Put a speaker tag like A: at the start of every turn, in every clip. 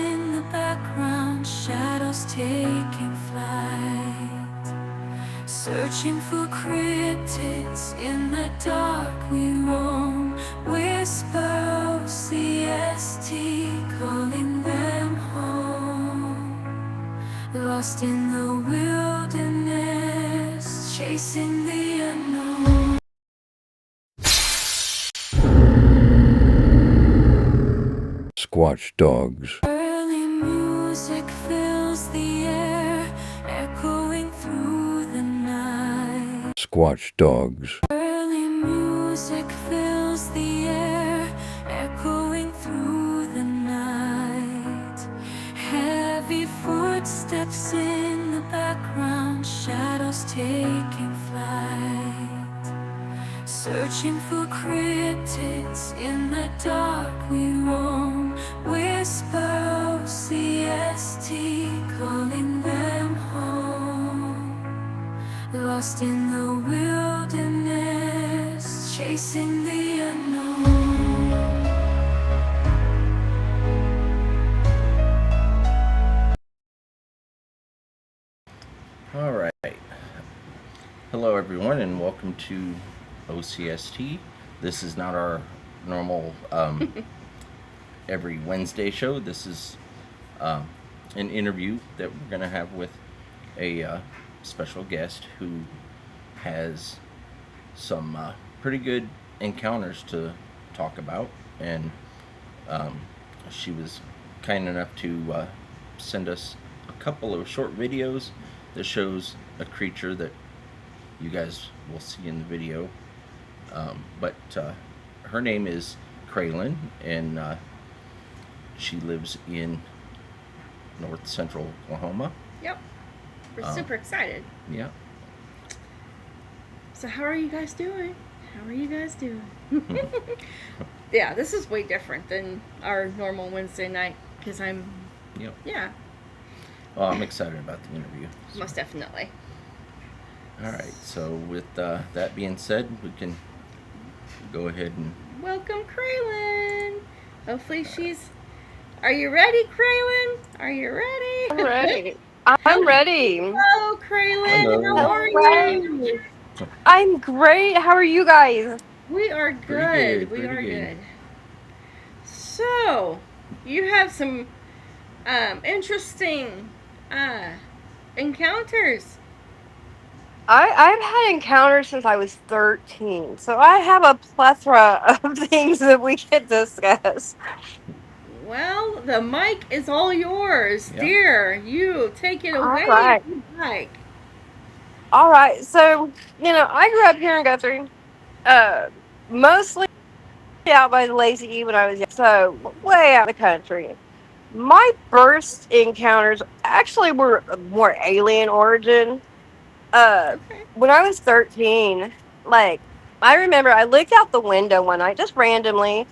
A: in the background, shadows taking flight. Searching for cryptids in the dark we roam. Whisper O.C.S.T, calling them home. Lost in the wilderness, chasing the unknown.
B: Squatch dogs.
A: Early music fills the air, echoing through the night.
B: Squatch dogs.
A: Early music fills the air, echoing through the night. Heavy footsteps in the background, shadows taking flight. Searching for cryptids in the dark we roam. Whisper O.C.S.T, calling them home. Lost in the wilderness, chasing the unknown.
C: All right. Hello, everyone, and welcome to O.C.S.T. This is not our normal every Wednesday show. This is an interview that we're going to have with a special guest who has some pretty good encounters to talk about, and she was kind enough to send us a couple of short videos that shows a creature that you guys will see in the video. But her name is KRALYNN, and she lives in north central Oklahoma.
D: Yep. We're super excited.
C: Yeah.
D: So how are you guys doing? How are you guys doing? Yeah, this is way different than our normal Wednesday night because I'm...
C: Yep.
D: Yeah.
C: Well, I'm excited about the interview. So.
D: Most definitely.
C: All right. So with that being said, we can go ahead and...
D: Welcome, KRALYNN. Hopefully she's... Are you ready, KRALYNN? Are you ready?
E: I'm ready. I'm ready.
D: Hello, KRALYNN.
C: Hello.
D: How are you?
E: I'm great. How are you guys?
D: We are good.
C: Pretty good.
D: So, you have some interesting encounters.
E: I've had encounters since I was 13, so I have a plethora of things that we could discuss.
D: Well, the mic is all yours,
C: Yeah.
D: dear. You take it away
E: right.
D: if you like.
E: All right. So, I grew up here in Guthrie, mostly out by the Lazy E when I was young, so way out in the country. My first encounters actually were more alien origin.
D: Okay.
E: When I was 13, I remember I looked out the window one night just randomly,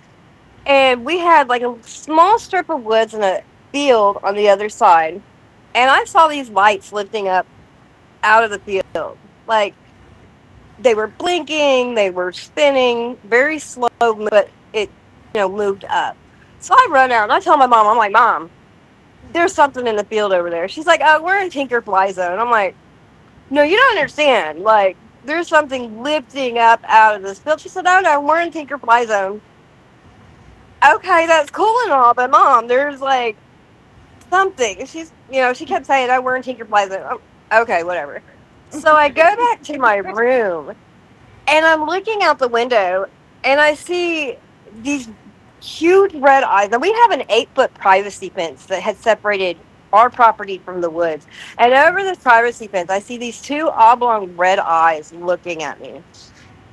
E: and we had like a small strip of woods and a field on the other side, and I saw these lights lifting up out of the field. Like, they were blinking, they were spinning, very slow, but it, moved up. So I run out and I tell my mom, I'm like, Mom, there's something in the field over there. She's like, oh, we're in Tinker Fly Zone. I'm like, no, you don't understand. Like, there's something lifting up out of this field. She said, oh, no, we're in Tinker Fly Zone. Okay, that's cool and all, but Mom, there's like something. She kept saying, oh, we're in Tinker Fly Zone. Okay, whatever. So I go back to my room and I'm looking out the window and I see these huge red eyes. And we have an 8-foot privacy fence that had separated our property from the woods. And over this privacy fence, I see these two oblong red eyes looking at me.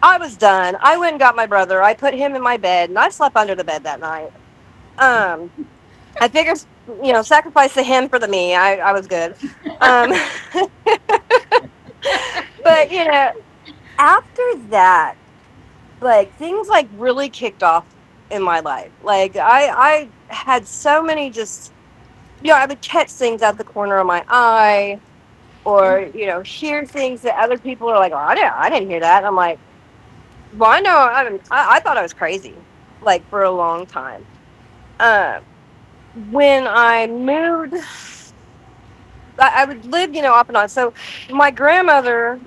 E: I was done. I went and got my brother. I put him in my bed and I slept under the bed that night. I figured, sacrifice the him for the me. I was good. But, after that, like, things like really kicked off in my life. Like, I had so many just, I would catch things out the corner of my eye, or hear things that other people are like, oh, I didn't hear that. And I'm like, well, I thought I was crazy, like, for a long time. when I moved, I would live, off and on. So my grandmother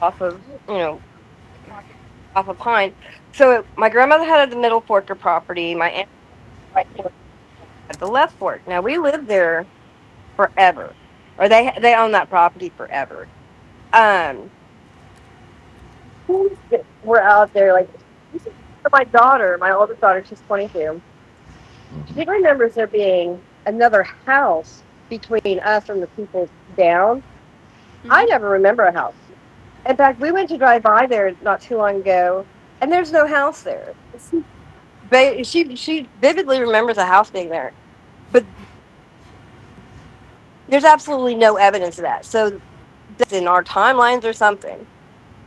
E: off of, you know, off of Pine. So my grandmother had the middle fork of property. My aunt right fork had the left fork. Now we lived there forever, or they owned that property forever. Um, we're out there like my daughter, my oldest daughter, she's 22.
C: Mm-hmm.
E: She remembers there being another house between us and the people down. I
D: Mhm.
E: never remember a house. In fact, we went to drive by there not too long ago, and there's no house there. She vividly remembers a house being there, but there's absolutely no evidence of that. So that's in our timelines or something.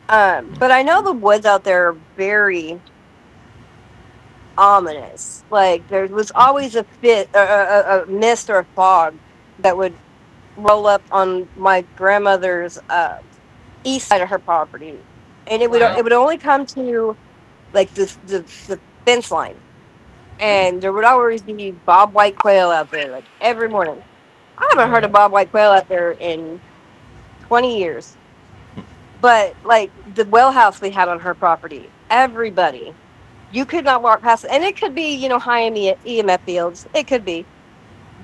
E: But I know the woods out there are very ominous. Like there was always a mist or a fog that would roll up on my grandmother's east side of her property, and it
D: Wow.
E: would only come to like the fence line,
C: Mm.
E: and there would always be bob white quail out there like every morning. I haven't heard
C: Yeah.
E: of bob white quail out there in 20 years. But like the well house we had on her property, everybody, you could not walk past it. And it could be, high EMF fields. It could be.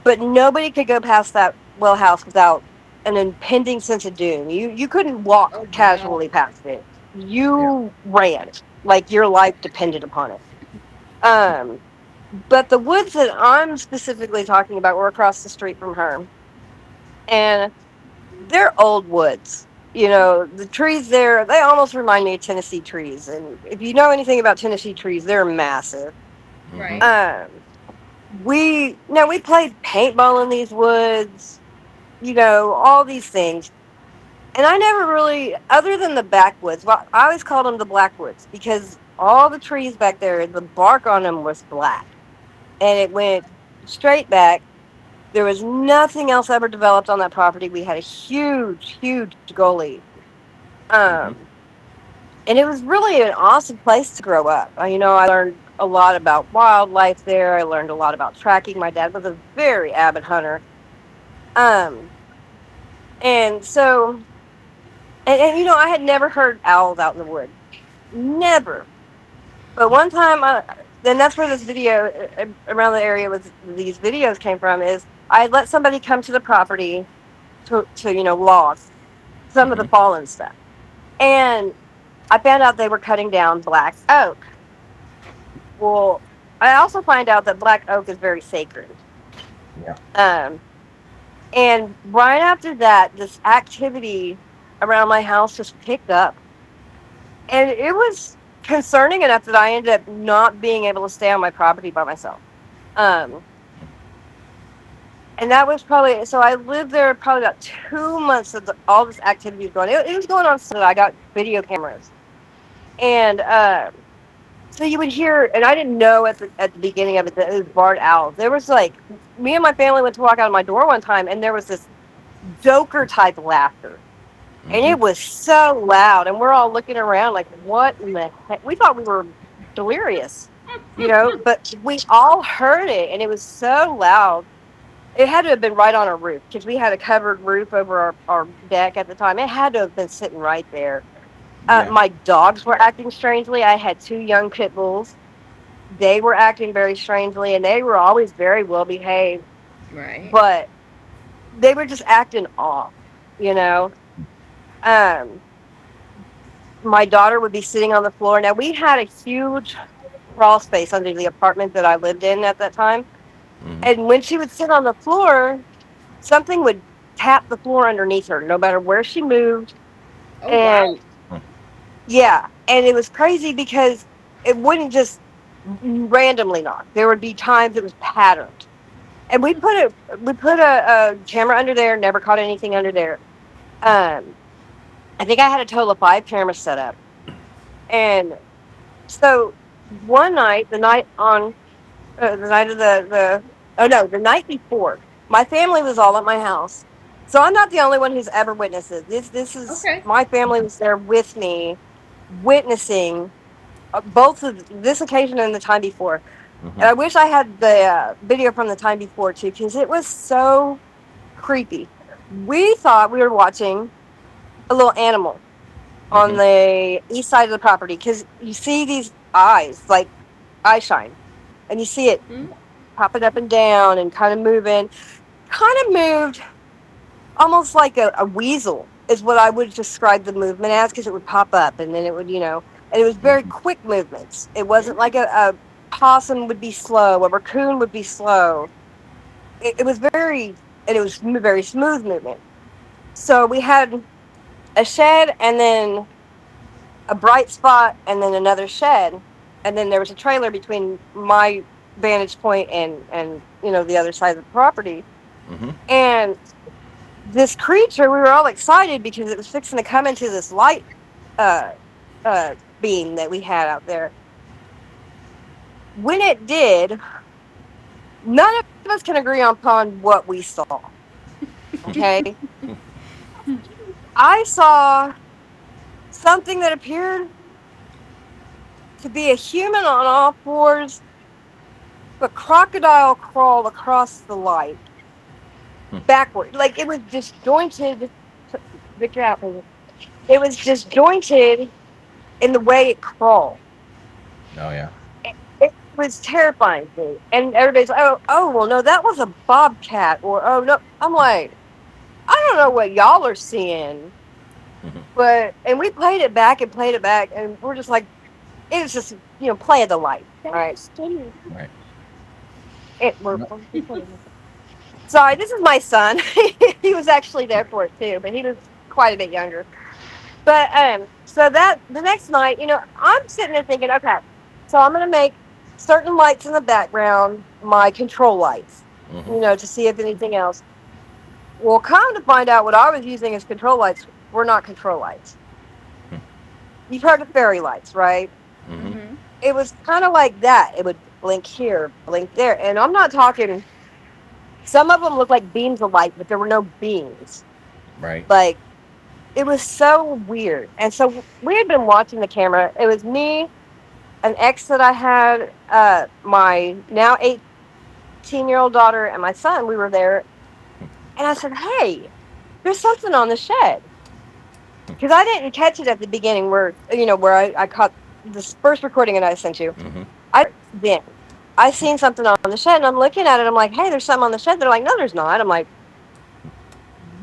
E: But nobody could go past that well house without an impending sense of doom. You couldn't walk
D: Oh wow.
E: casually past it.
C: Yeah.
E: You ran like your life depended upon it. Um, but the woods that I'm specifically talking about were across the street from her. And they're old woods. The trees there, they almost remind me of Tennessee trees. And if you know anything about Tennessee trees, they're massive.
C: Mm-hmm.
D: Right.
E: Um, we played paintball in these woods, all these things. And I never really, other than the backwoods, well, I always called them the blackwoods because all the trees back there, the bark on them was black and it went straight back. There was nothing else ever developed on that property. We had a huge, huge gully.
C: Mm-hmm.
E: Um, and it was really an awesome place to grow up. I learned a lot about wildlife there. I learned a lot about tracking. My dad was a very avid hunter. Um, and so, I had never heard owls out in the woods. Never. But one time, then that's where this video around the area was. These videos came from. Is I had let somebody come to the property to log some of
C: Mm-hmm.
E: the fallen stuff, and I found out they were cutting down black oak. Well, I also find out that black oak is very sacred.
C: Yeah.
E: Um, and right after that, this activity around my house just picked up, and it was concerning enough that I ended up not being able to stay on my property by myself. Um, and that was probably so. I lived there probably about 2 months of all this activity was going. It was going on so that I got video cameras, and so you would hear, and I didn't know at the beginning of it that it was barred owls. There was like me and my family went to walk out of my door one time, and there was this Joker type laughter, and
C: Mm-hmm.
E: it was so loud, and we're all looking around like, what in the heck? We thought we were delirious, but we all heard it, and it was so loud. It had to have been right on our roof because we had a covered roof over our deck at the time. It had to have been sitting right there.
C: Yeah.
E: My dogs were acting strangely. I had two young pit bulls. They were acting very strangely, and they were always very well behaved,
D: Right.
E: but they were just acting off, you know. Um, my daughter would be sitting on the floor. Now we had a huge crawl space under the apartment that I lived in at that time,
C: Mm-hmm.
E: and when she would sit on the floor, something would tap the floor underneath her, no matter where she moved.
D: Oh wow.
E: And yeah, and it was crazy because it wouldn't just randomly knock. There would be times it was patterned. And we put a camera under there, never caught anything under there. Um, I think I had a total of 5 cameras set up. And so one night, the night of the oh no, the night before, my family was all at my house. So I'm not the only one who's ever witnessed it. This is
D: Okay.
E: my family was there with me, witnessing both of this occasion and the time before.
C: Mm-hmm.
E: And I wish I had the video from the time before too, because it was so creepy. We thought we were watching a little animal on
C: Mm-hmm.
E: the east side of the property, because you see these eyes, like eye shine, and you see it
D: Hmm?
E: popping up and down and kind of moving. Kind of moved almost like a weasel is what I would describe the movement as, because it would pop up and then it would, and it was very
C: Mm-hmm.
E: quick movements. It wasn't like a possum would be slow, a raccoon would be slow. It was very, and it was very smooth movement. So we had a shed and then a bright spot and then another shed. And then there was a trailer between my vantage point and the other side of the property.
C: Mm-hmm.
E: And this creature, we were all excited because it was fixing to come into this light uh, beam that we had out there. When it did, none of us can agree upon what we saw. Okay. I saw something that appeared to be a human on all fours, but crocodile crawl across the light backward. Like it was disjointed. Victor out, please. It was disjointed in the way it crawled.
C: Oh yeah.
E: It was terrifying to me. And everybody's like, oh, well, no, that was a bobcat, or oh no. I'm like, I don't know what y'all are seeing,
C: Mm-hmm.
E: but and we played it back, and we're just like, it was just play of the light, right?
C: Right.
E: We're
C: No.
E: sorry. This is my son. He was actually there for it too, but he was quite a bit younger. But so that the next night, I'm sitting there thinking, okay, so I'm gonna make certain lights in the background my control lights,
C: Mm-hmm.
E: to see if anything else. Well, come to find out, what I was using as control lights were not control lights. You've heard of fairy lights, right?
C: Mm-hmm.
D: Mm-hmm.
E: It was kind of like that. It would blink here, blink there, and I'm not talking. Some of them looked like beams of light, but there were no beams.
C: Right.
E: Like it was so weird. And so we had been watching the camera. It was me, an ex that I had, my now 18-year-old daughter, and my son. We were there, and I said, "Hey, there's something on the shed," because I didn't catch it at the beginning, where I caught this first recording and I sent you.
C: Mm-hmm.
E: I then I seen something on the shed, and I'm looking at it. I'm like, "Hey, there's something on the shed." They're like, "No, there's not." I'm like,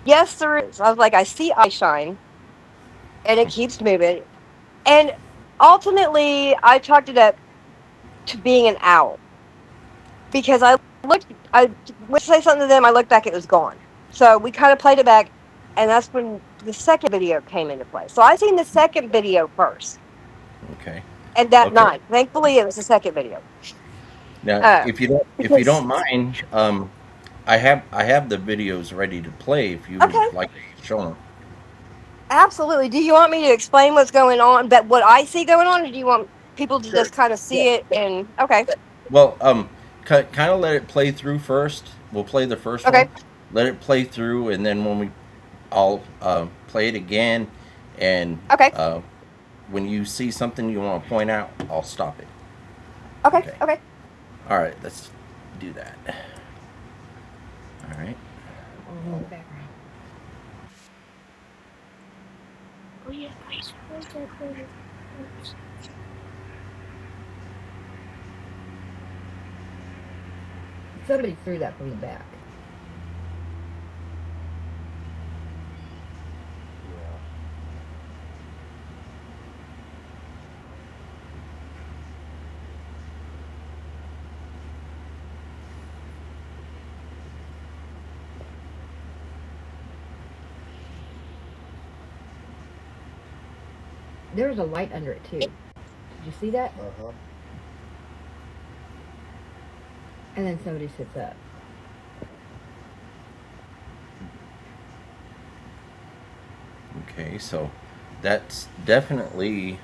E: "Yes, there is." I was like, "I see eye shine, and it keeps moving." And ultimately, I chalked it up to being an owl, because I went to say something to them. I looked back, it was gone. So we kind of played it back, and that's when the second video came into play. So I seen the second video first,
C: Okay.
E: and that
C: Okay.
E: night, thankfully, it was the second video.
C: Now, if you
E: Because
C: don't mind, I have the videos ready to play if you would
E: okay,
C: like to show them.
E: absolutely. Do you want me to explain what's going on, that what I see going on, or do you want people to
C: Sure.
E: just kind of
C: Yeah.
E: see it? And okay,
C: Well, kind of let it play through first. We'll play the first one.
E: okay,
C: Let it play through, and then I'll play it again, and
E: okay,
C: uh, when you see something you want to point out, I'll stop it.
E: okay,
C: Okay.
E: okay.
C: All right. Let's do that. All right.
F: Somebody threw that for me back. There's a light under it too. Did you see that?
G: Uh-huh.
F: And then somebody sits up.
C: Okay. So that's definitely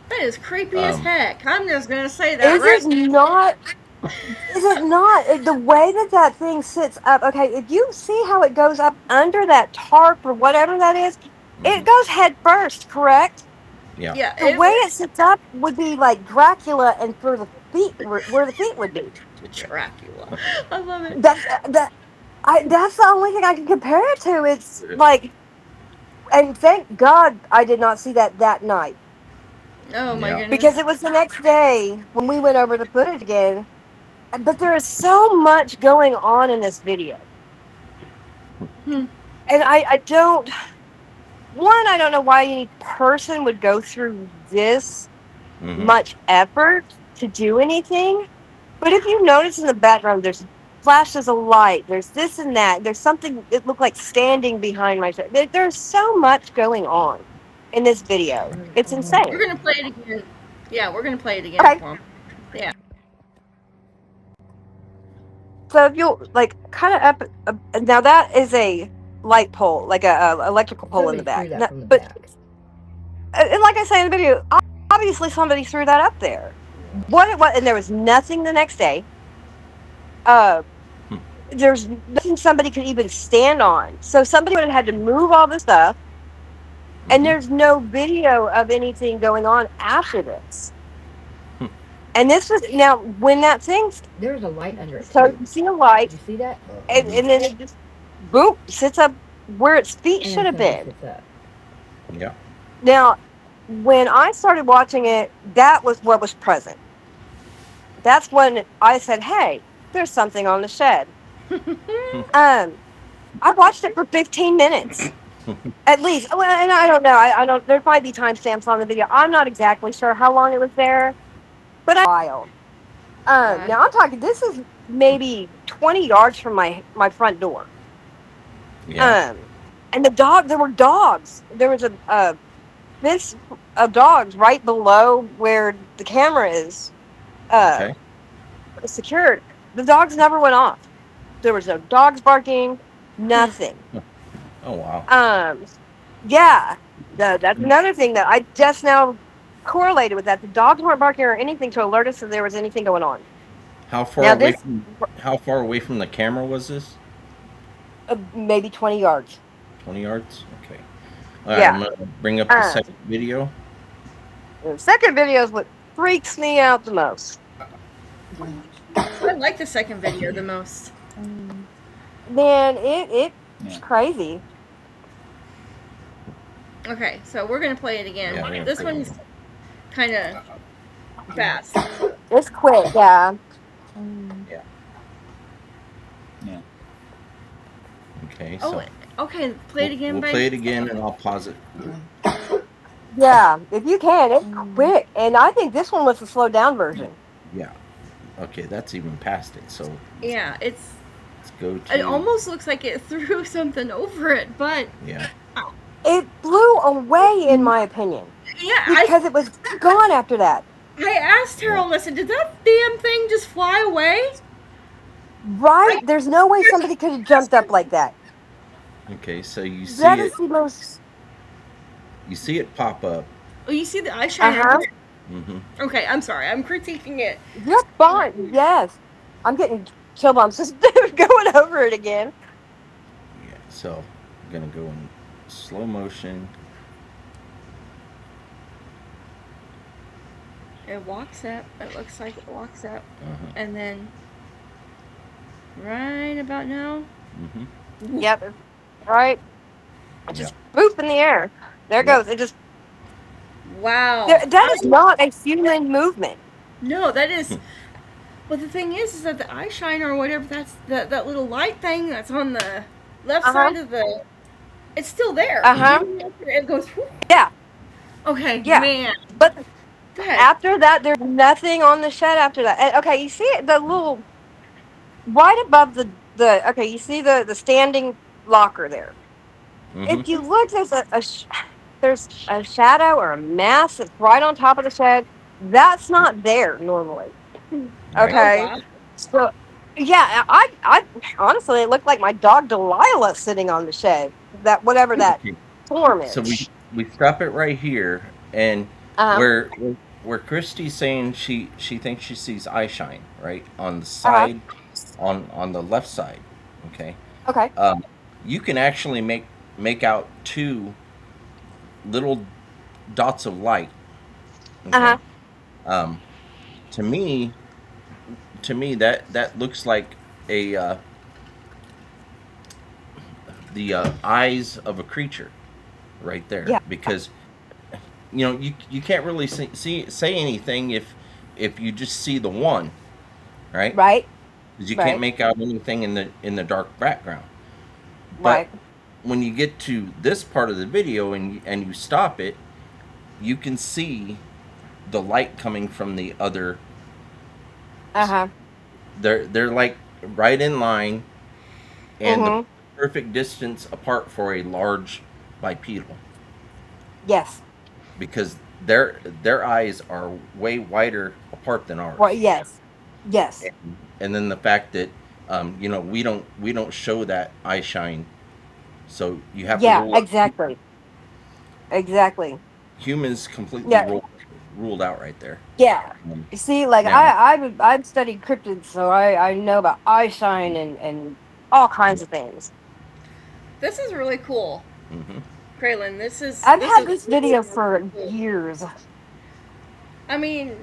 D: That is creepy as
C: um,
D: heck. I'm just gonna say that
E: Is
D: right.
E: it not? Is it not? The way that that thing sits up? Okay, if you see how it goes up under that tarp or whatever that is,
C: mhm.
E: it goes head first, correct?
C: Yeah.
D: Yeah,
E: The way it sits up would be like Dracula, and for the feet, where the feet would be.
D: Dracula. I love it.
E: That's the only thing I can compare it to. It's like, and thank God I did not see that night,
D: Oh my
C: Yeah.
E: because
D: goodness.
E: it was the next day when we went over to footage again. But there is so much going on in this video,
D: Hmm.
E: and I don't. One, I don't know why any person would go through this
C: Mm-hmm.
E: much effort to do anything. But if you notice in the background, there's flashes of light. There's this and that. There's something it looked like standing behind my shirt. There's so much going on in this video. It's
D: We're
E: insane.
D: gonna play it again. Yeah, we're gonna play it again
E: Okay,
D: for him. Yeah.
E: so if you'll like kind of up, now that is a light pole, like a electrical pole in the
F: Somebody
E: back.
F: threw that from the
E: But
F: back.
E: and like I say in the video, obviously somebody threw that up there. What it was, and there was nothing the next day. Uh, there's nothing somebody could even stand on. So somebody would have had to move all the stuff, and
C: Mm-hmm.
E: there's no video of anything going on after this. And this was now when that thing,
F: There's a light under it
E: so
F: too.
E: you see a
F: Did
E: light,
F: you see that?
E: and then it just boom sits up where its feet
F: And
E: should
F: then
E: have
F: somebody
E: been.
F: sits up.
C: Yeah.
E: Now, when I started watching it, that was what was present. That's when I said, "Hey, there's something on the shed." Um, I watched it for 15 minutes at least. Well, and I don't know. I don't. There might be timestamps on the video. I'm not exactly sure how long it was there, but I wild.
D: Okay.
E: Now I'm talking. This is maybe 20 yards from my front door.
C: Yeah.
E: Um, and the dog. There were dogs. There was a fence of dogs right below where the camera is uh
C: Okay.
E: secured. The dogs never went off. There was no dogs barking.
D: Hmm.
E: Nothing.
C: Oh wow.
E: Um, yeah, that's another thing that I just now correlated with that. The dogs weren't barking or anything to alert us that there was anything going on.
C: How far
E: Now
C: away
E: this
C: from how far away from the camera was this?
E: maybe 20 yards.
C: 20 yards. Okay. All right. I'm
E: Yeah.
C: gonna bring up the
E: Um,
C: second video.
E: the second video is what freaks me out the most.
D: I like the second video the most.
E: Man, it's crazy.
D: Okay, so we're gonna play it again.
C: Yeah. We're
D: This
C: gonna
D: one's kind of fast.
E: It's quick. Yeah.
C: Yeah. Okay.
D: Oh,
C: So
D: okay. Play it again,
C: we'll
D: babe.
C: play it again, and I'll pause it.
E: Yeah, if you can, it's quick. And I think this one was the slowed down version.
C: Yeah. Okay. That's even past it. So
D: Yeah,
C: let's go
D: it
C: to.
D: almost looks like it threw something over it, but
C: Yeah.
E: It blew away, in my opinion,
D: yeah,
E: because it was gone after that.
D: I asked Harold. I said, "Did that damn thing just fly away?"
E: Right? There's no way somebody could have jumped up like that.
C: Okay. So you
E: That
C: see it.
E: is the most.
C: You see it pop up.
D: Oh, you see the
E: Uh
D: eyeshiner?
E: huh.
C: Mm-hmm.
D: Okay, I'm sorry. I'm critiquing it.
E: You're fine. Yes. I'm getting chill bumps just going over it again.
C: Yeah. So I'm gonna go in slow motion.
D: It walks up. It looks like it walks up,
C: Uh-huh.
D: and then right about now.
C: Mm-hmm.
E: Yep. Right.
C: Yeah.
E: Just boop in the air. There it
C: Yeah.
E: goes. It just.
D: Wow.
E: That is not a human movement.
D: No, that is. Well, the thing is that the eyeshiner or whatever, that's that little light thing that's on the left
E: Uh-huh.
D: side of the. It's still there.
E: Uh-huh.
D: It goes. Whoop.
E: Yeah.
D: Okay,
E: Yeah.
D: man.
E: But
D: That.
E: after that, there's nothing on the shed after that. And, okay, you see it, the little right above the. Okay, you see the standing locker there.
C: Mm-hmm.
E: If you look, there's a shadow or a mass that's right on top of the shed. That's not there normally.
C: Right.
E: Okay,
D: Oh, wow.
E: so yeah, I honestly, it looked like my dog Delilah sitting on the shed. That whatever that
C: Okay.
E: form
C: So
E: is.
C: we stop it right here, and
E: Uh-huh.
C: where Christy's saying she thinks she sees eye shine right on the
E: Uh-huh.
C: side, on the left side. Okay.
E: Okay.
C: You can actually make out two little dots of light.
E: Uh huh.
C: Okay. Um, to me, that looks like a the eyes of a creature right there,
E: Yeah.
C: because you can't really say anything if you just see the one, right?
E: Right.
C: Because you can't
E: Right.
C: make out anything in the dark background. But
E: Right.
C: when you get to this part of the video and you stop it, you can see the light coming from the other.
E: Uh huh.
C: They're like right in line, and the
E: Mhm.
C: perfect distance apart for a large bipedal,
E: Yes.
C: because their eyes are way wider apart than
E: Well.
C: ours.
E: Yes. Yes.
C: And then the fact that we don't show that eye shine, so you have to
E: Yeah.
C: rule out
E: Exactly. Exactly.
C: humans completely
E: Yeah.
C: ruled out right there.
E: Yeah.
C: Um,
E: You see, like
C: Now,
E: I've studied cryptids, so I know about eye shine and all kinds of things.
D: This is really cool,
C: hmm
D: KRALYNN.
E: I've
D: This
E: had
D: is
E: this
D: really,
E: video
D: really
E: for
D: cool.
E: years.
D: I mean,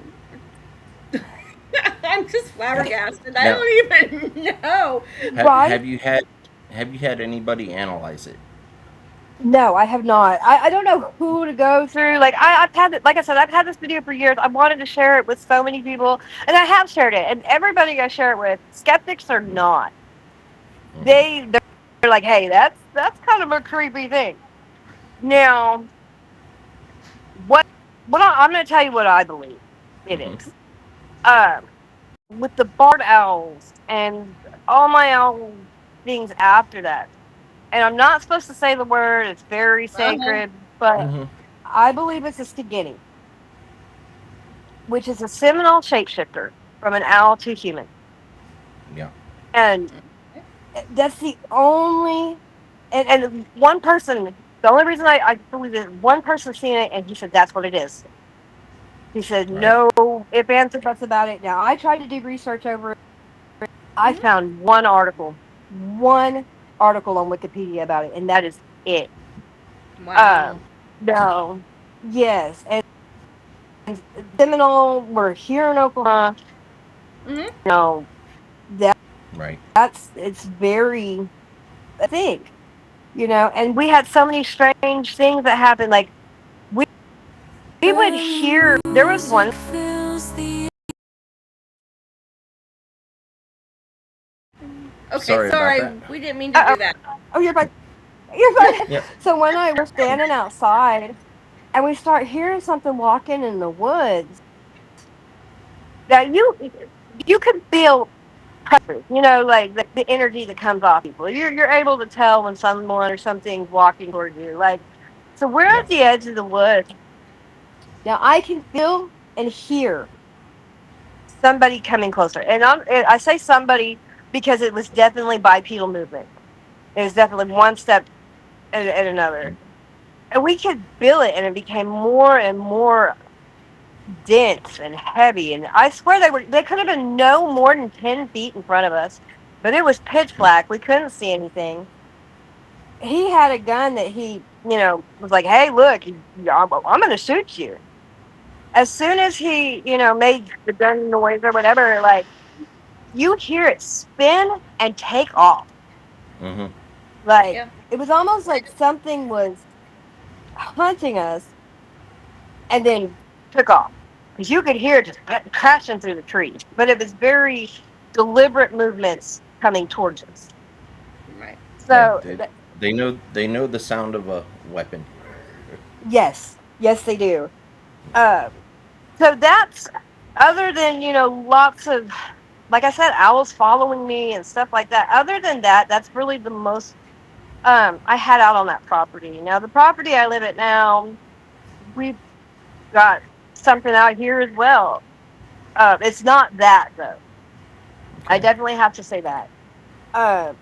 D: I'm just flabbergasted. I
C: now
D: don't even know.
E: Right?
C: have you had anybody analyze it?
E: No, I have not. I don't know who to go through. Like I've had it, like I said, I've had this video for years. I wanted to share it with so many people, and I have shared it. And everybody I share it with, skeptics or not,
C: hmm
E: they're like, hey, that's kind of a creepy thing. Now, what I'm going to tell you what I believe it
C: hmm
E: is. Um, with the barred owls and all my owl things after that. And I'm not supposed to say the word, it's very
D: Uh-huh.
E: sacred, but
C: hmm
E: I believe it's a Stigini, which is a Seminole shapeshifter from an owl to human.
C: Yeah.
E: And that's the only, and one person, the only reason I believe it, one person seen it and he said that's what it is. He said,
C: Right.
E: no if ands, or buts about it. Now, I tried to do research over it. I
D: Mhm.
E: found one article on Wikipedia about it, and that is it.
D: Wow.
E: Um, no, yes, and Seminole, we're here in Oklahoma.
D: Mhm.
E: No, that
C: Right.
E: it's very, I think, and we had so many strange things that happened. Like we would hear.
A: The
E: There was one.
A: music fills the
D: Okay,
C: Sorry about
D: sorry.
C: that.
D: We didn't mean to
E: Uh
D: do that.
E: oh, you're fine. You're fine.
C: Yep.
E: So one night we're standing outside and we start hearing something walking in the woods that you can feel pressure, like the energy that comes off people. You're able to tell when someone or something's walking towards you. Like, so we're
C: Yeah.
E: at the edge of the woods. Now I can feel and hear somebody coming closer, and I say somebody because it was definitely bipedal movement. It was definitely one step and another, and we could feel it, and it became more and more dense and heavy. And I swear they could have been no more than 10 feet in front of us, but it was pitch black. We couldn't see anything. He had a gun that he, was like, "Hey, look, I'm going to shoot you." As soon as he, made the gun noise or whatever, like you hear it spin and take off.
C: hmm
E: Like
D: Yeah.
E: it was almost like something was hunting us and then took off because you could hear it just crashing through the trees. But it was very deliberate movements coming towards us.
D: Right.
C: Right.
E: So
C: They know the sound of a weapon.
E: yes, yes, they do. Um, so that's other than lots of, like I said, owls following me and stuff like that. Other than that, that's really the most I had out on that property. Now the property I live at now, we've got something out here as well. It's not that though. I
C: Okay.
E: definitely have to say that. Uh,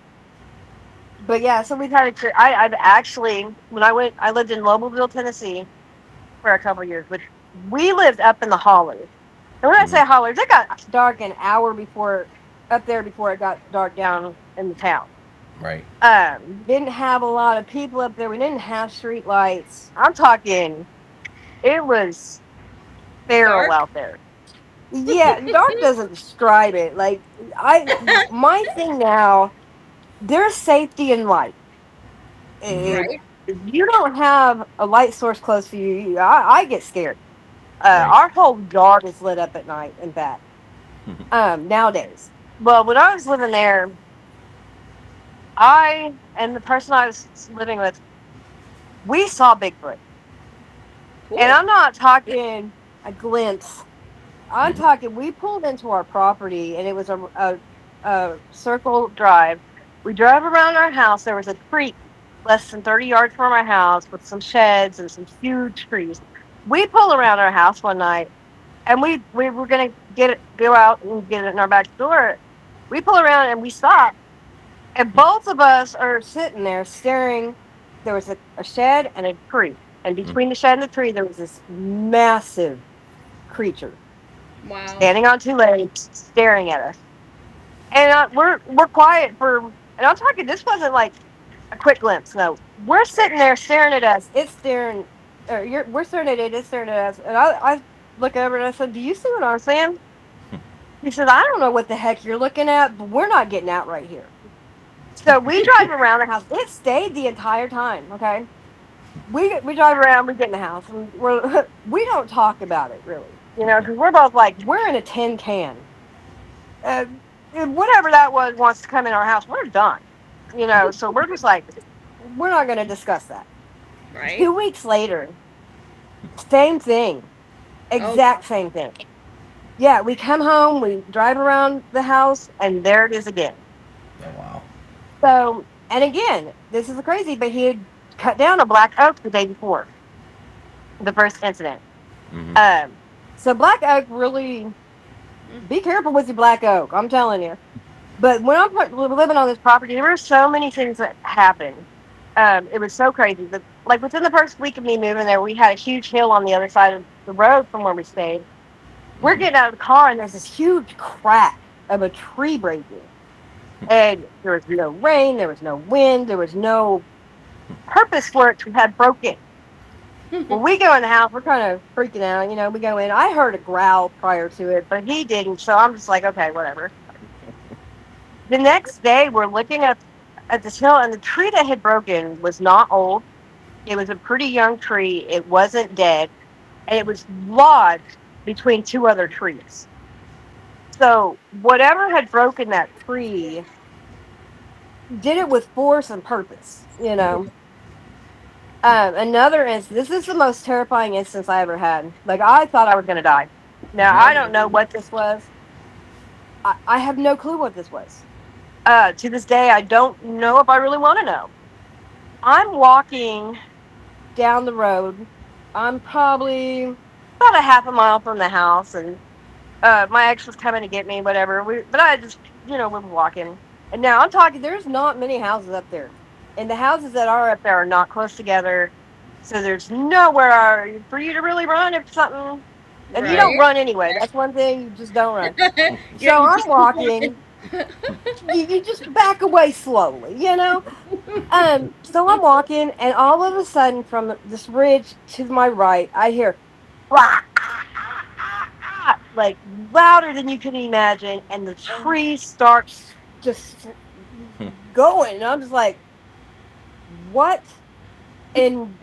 E: but yeah, so we've had I've actually when I lived in Lobelville, Tennessee for a couple of years, which we lived up in the hollers. And when I
C: hmm
E: say hollers, it got dark an hour before up there before it got dark down in the town.
C: Right.
E: Didn't have a lot of people up there. We didn't have street lights. I'm talking It was feral
D: Dark?
E: out there. Yeah, dark doesn't describe it. Like I, my thing now, there's safety in light.
C: Mm-hmm.
E: If
D: Right.
E: you don't have a light source close to you, I get scared.
C: Right.
E: Our whole yard is lit up at night and that. Nowadays. Well, when I was living there, I and the person I was living with, we saw Bigfoot. And
D: Cool.
E: I'm not talking a glimpse. I'm
C: Mm-hmm.
E: talking, we pulled into our property and it was a circle drive. We drove around our house. There was a creek less than 30 yards from our house with some sheds and some huge trees. We pull around our house one night and we were going to go out and get it in our back door. We pull around and we stop. And both of us are sitting there staring. There was a shed and a tree. And
C: Mm-hmm.
E: between the shed and the tree, there was this massive creature
D: Wow.
E: standing on two legs, staring at us. And we're quiet for. And I'm talking. This wasn't like a quick glimpse. No, we're sitting there staring at us. It's staring. We're staring at it. It's staring at us. And I look over and I said, "Do you see what I'm saying?" He said, "I don't know what the heck you're looking at, but we're not getting out right here." So we drive around the house. It stayed the entire time. Okay, we drive around. We get in the house, and we don't talk about it really. You know, because we're both like we're in a tin can. Uh, and whatever that was wants to come in our house, we're done. You know, so we're just like we're not going to discuss that.
D: Right.
E: 2 weeks later, same thing,
D: Oh,
E: exact same thing. Yeah, we come home, we drive around the house, and there it is again.
C: Oh wow.
E: So, and again, this is crazy, but he had cut down a black oak the day before the first incident.
C: Mm-hmm.
E: Um, so black oak really be careful with your black oak. I'm telling you. But when I'm living on this property, there were so many things that happened. It was so crazy. Like within the first week of me moving there, we had a huge hill on the other side of the road from where we stayed. We're
C: Mm-hmm.
E: getting out of the car, and there's this huge crack of a tree breaking. And there was no rain, there was no wind, there was no purpose for it to have broken. Well, we go in the house, we're kind of freaking out. You know, we go in. I heard a growl prior to it, but he didn't. So I'm just like, okay, whatever. The next day, we're looking at this hill, and the tree that had broken was not old. It was a pretty young tree. It wasn't dead, and it was lodged between two other trees. So whatever had broken that tree did it with force and purpose. You know. Another instance. This is the most terrifying instance I ever had. Like I thought I was gonna die. Now
C: Mm-hmm.
D: oh
E: I
D: my
E: don't know
D: goodness.
E: what this was. I have no clue what this was. To this day, I don't know if I really want to know. I'm walking down the road. I'm probably about a half a mile from the house, and my ex was coming to get me, whatever. But I just, we were walking. And now I'm talking, there's not many houses up there. And the houses that are up there are not close together. So there's nowhere for you to really run if something, and you don't
D: Right.
E: run anyway. That's one thing, you just don't run.
D: Yeah,
E: So
D: you
E: I'm
D: just keep
E: walking,
D: walking.
E: you just back away slowly. So I'm walking, and all of a sudden, from this ridge to my right, I hear "Wah," like louder than you can imagine, and the
D: Oh.
E: tree starts just going. And I'm just like, what in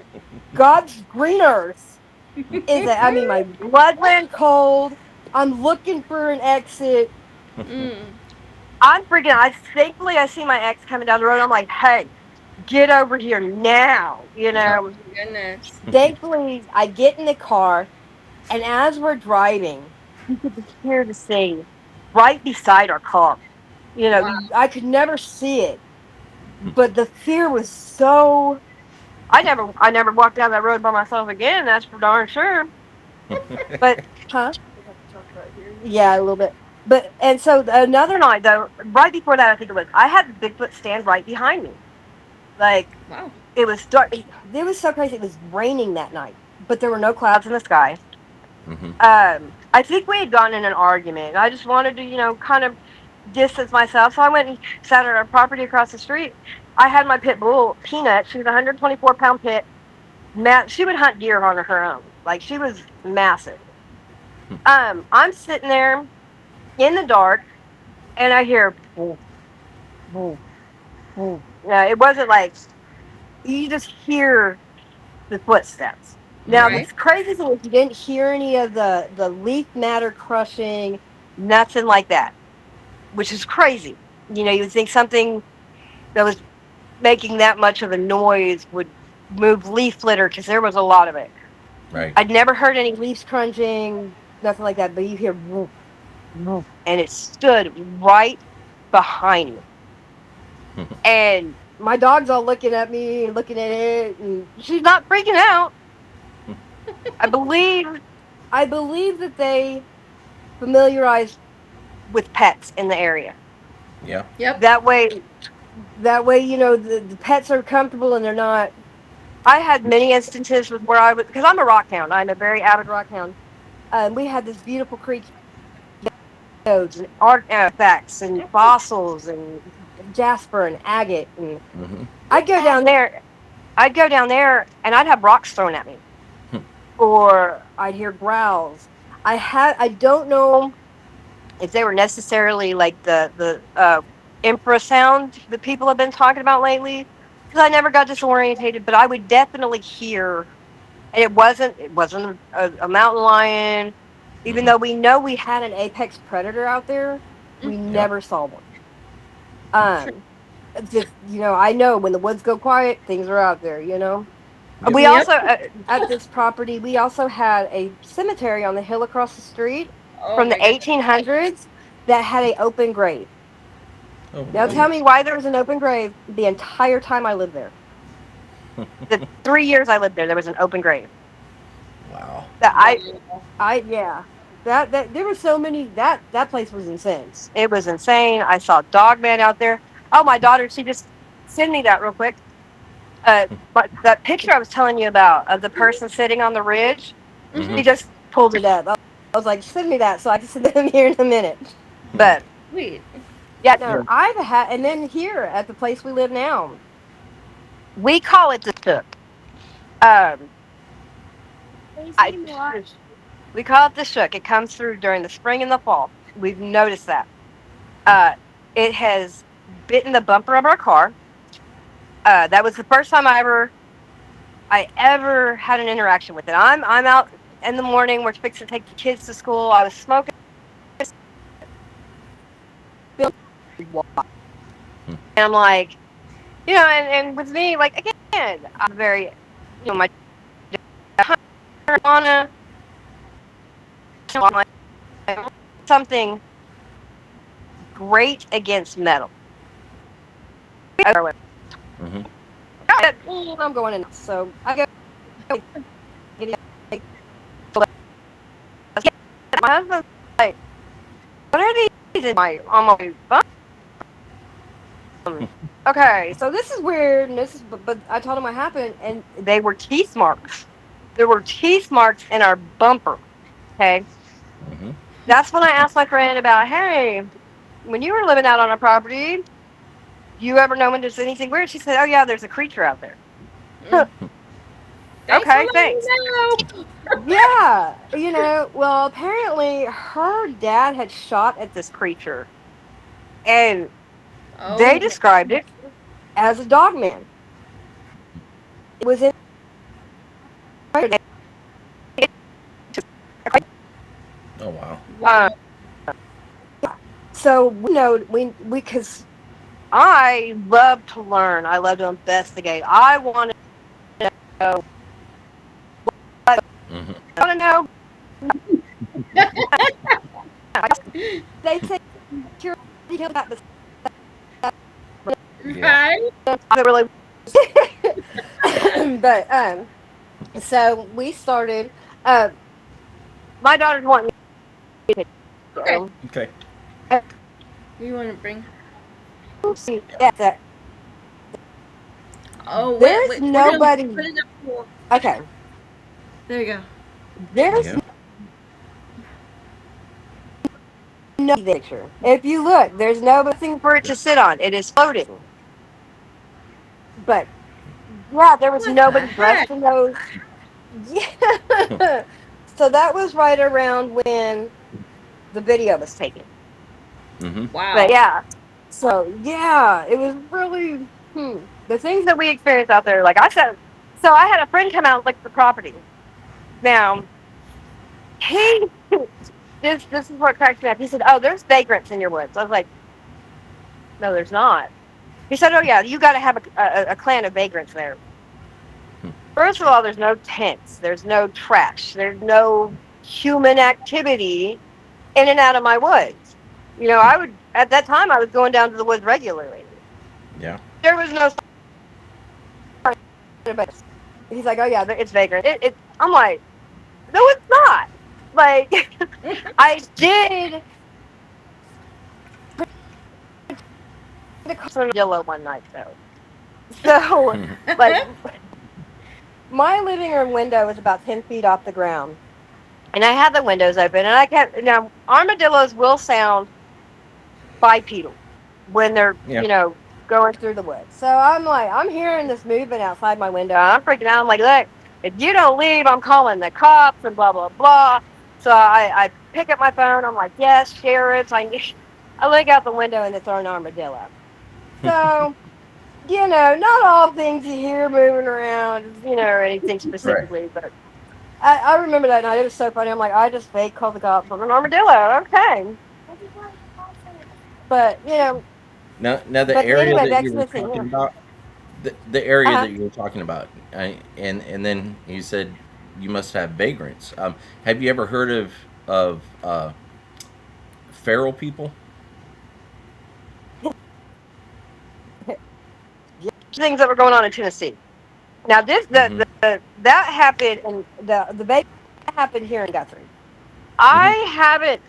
E: God's green earth is it? I mean, my blood went cold. I'm looking for an exit.
D: Mm.
E: I'm freaking out. Thankfully, I see my ex coming down the road. I'm like, hey, get over here now.
D: Oh my goodness.
E: Thankfully, I get in the car, and as we're driving, you could just hear the thing right beside our car.
D: Wow.
E: I could never see it, but the fear was so. I never walked down that road by myself again. That's for darn sure. But huh? Yeah, a little bit. But and so another night though, right before that, I think it was, I had Bigfoot stand right behind me. Like
D: Wow.
E: it was dark. It was so crazy. It was raining that night, but there were no clouds in the sky.
C: Mm-hmm.
E: I think we had gotten in an argument. I just wanted to, kind of distance myself. So I went and sat at our property across the street. I had my pit bull, Peanut. She was a 124-pound pit. Matt, she would hunt deer on her own. Like she was massive. I'm sitting there in the dark, and I hear woof, woof, woof. Now it wasn't like you just hear the footsteps. Now the
C: Mm-hmm.
D: Right.
E: crazy thing is you didn't hear any of the leaf matter crushing, nothing like that, which is crazy. You know, you would think something that was making that much of a noise would move leaf litter because there was a lot of it.
C: Right.
E: I'd never heard any leaves crunching, nothing like that. But you hear woof, woof, and it stood right behind me. And my dog's all looking at me and looking at it, and she's not freaking out. I believe I believe that they familiarized with pets in the area.
C: Yeah.
D: Yep.
E: That way, you know, the pets are comfortable and they're not. I had many instances with where I was because I'm a rock hound. I'm a very avid rock hound. We had this beautiful creek nodes and artifacts and fossils and jasper and agate, and
C: Mm-hmm.
E: I'd go down there. I'd go down there and I'd have rocks thrown at me, or I'd hear growls. I don't know if they were necessarily like the infrasound that people have been talking about lately, because I never got disorientated, but I would definitely hear, and it wasn't a mountain lion, even
C: Mm-hmm.
E: though we know we had an apex predator out there, we
C: Yeah.
E: never saw one.
D: Sure.
E: Um, it's just, you know, I know when the woods go quiet, things are out there. You know.
C: Yep.
E: We
D: Yep.
E: also at this property, we also had a cemetery on the hill across the street
D: Oh
E: from the
D: my goodness.
E: 1800s that had a open grave.
C: Oh,
E: Now
C: really?
E: tell me why there was an open grave the entire time I lived there. The 3 years I lived there, there was an open grave.
C: Wow.
E: That
D: Wow.
E: yeah. That there were so many that place was insane. It was insane. I saw Dogman out there. Oh, my daughter, she just send me that real quick. But that picture I was telling you about of the person sitting on the ridge,
C: Mm-hmm.
E: she just pulled it up. I was like, send me that so I can send them here in a minute. But
D: Sweet.
E: yeah, no,
C: Yeah.
E: I've had, and then here at the place we live now, we call it the shook. Um, I, we call it the shook. It comes through during the spring and the fall. We've noticed that. Uh, it has bitten the bumper of our car. That was the first time I ever had an interaction with it. I'm out in the morning. We're fixing to take the kids to school. I was smoking, and I'm like, you know, and with me, like again, I'm very, you know, my marijuana, something great against metal.
C: Mm-hmm.
E: I'm going in, so I go. My husband's like, what are these in my on my bum? Okay, so this is weird, and this is, but I told him what happened, and they were teeth marks. There were teeth marks in our bumper. Okay,
C: Mm-hmm.
E: that's when I asked my friend about, hey, when you were living out on a property, you ever know when there's anything weird? She said, oh yeah, there's a creature out there.
D: Mm. Thanks for
E: Okay,
D: letting me
E: thanks.
D: know.
E: Yeah, you know, well, apparently her dad had shot at this creature, and they
D: Oh.
E: described it as a dog man. It was in.
C: Oh, wow.
E: Uh,
D: Wow.
E: so we know we because I love to learn. I love to investigate. I want to know.
C: Mm-hmm.
E: I want to know. They say security killed that,
C: Yeah.
D: Right.
E: but really. But so we started. Uh, my daughter's wanting me to
D: Okay.
E: go.
C: Okay.
D: You want to bring?
E: See, that
D: Oh wait,
E: there's
D: wait. We're gonna put
E: nobody.
D: it up for.
E: Okay,
D: There you go.
E: there's
C: Yeah.
E: no picture. If you look, there's nothing for it to sit on. It is floating. But yeah, there was
D: What the
E: nobody
D: heck?
E: dressed in those. Yeah. So that was right around when the video was taken.
C: Mm-hmm.
E: But
D: Wow.
E: yeah. So yeah, it was really the things that we experienced out there. Like I said, so I had a friend come out and look at the property. Now he this is what cracked me up. He said, "Oh, there's vagrants in your woods." I was like, "No, there's not." He said, "Oh yeah, you got to have a clan of vagrants there." First of all, there's no tents, there's no trash, there's no human activity in and out of my woods. You know, I would at that time I was going down to the woods regularly.
C: Yeah.
E: There was no but he's like, "Oh yeah, it's vagrant." I'm like, "No, it's not." Like I did the yellow one night though. So like my living room window is about 10 feet off the ground. And I had the windows open and I kept now armadillos will sound bipedal when they're,
C: Yeah.
E: going through the woods. So I'm like, I'm hearing this movement outside my window. I'm freaking out. I'm like, look, if you don't leave, I'm calling the cops and blah, blah, blah. So I pick up my phone. I'm like, yes, sheriffs. I look out the window and it's an armadillo. So, not all things you hear moving around, or anything
C: Right.
E: specifically, but I remember that night. It was so funny. I'm like, I just fake called the cops on an armadillo. Okay. But,
C: Now the
E: but
C: area
E: anyway,
C: that
E: back
C: you
E: to
C: were
E: the thing.
C: talking
E: Yeah.
C: about, the area
E: Uh-huh.
C: that you were talking about, and then you said you must have vagrants. Have you ever heard of feral people?
E: Things that were going on in Tennessee. Now,
C: Mm-hmm.
E: that happened, and the baby happened here in Guthrie.
C: Mm-hmm.
E: I haven't.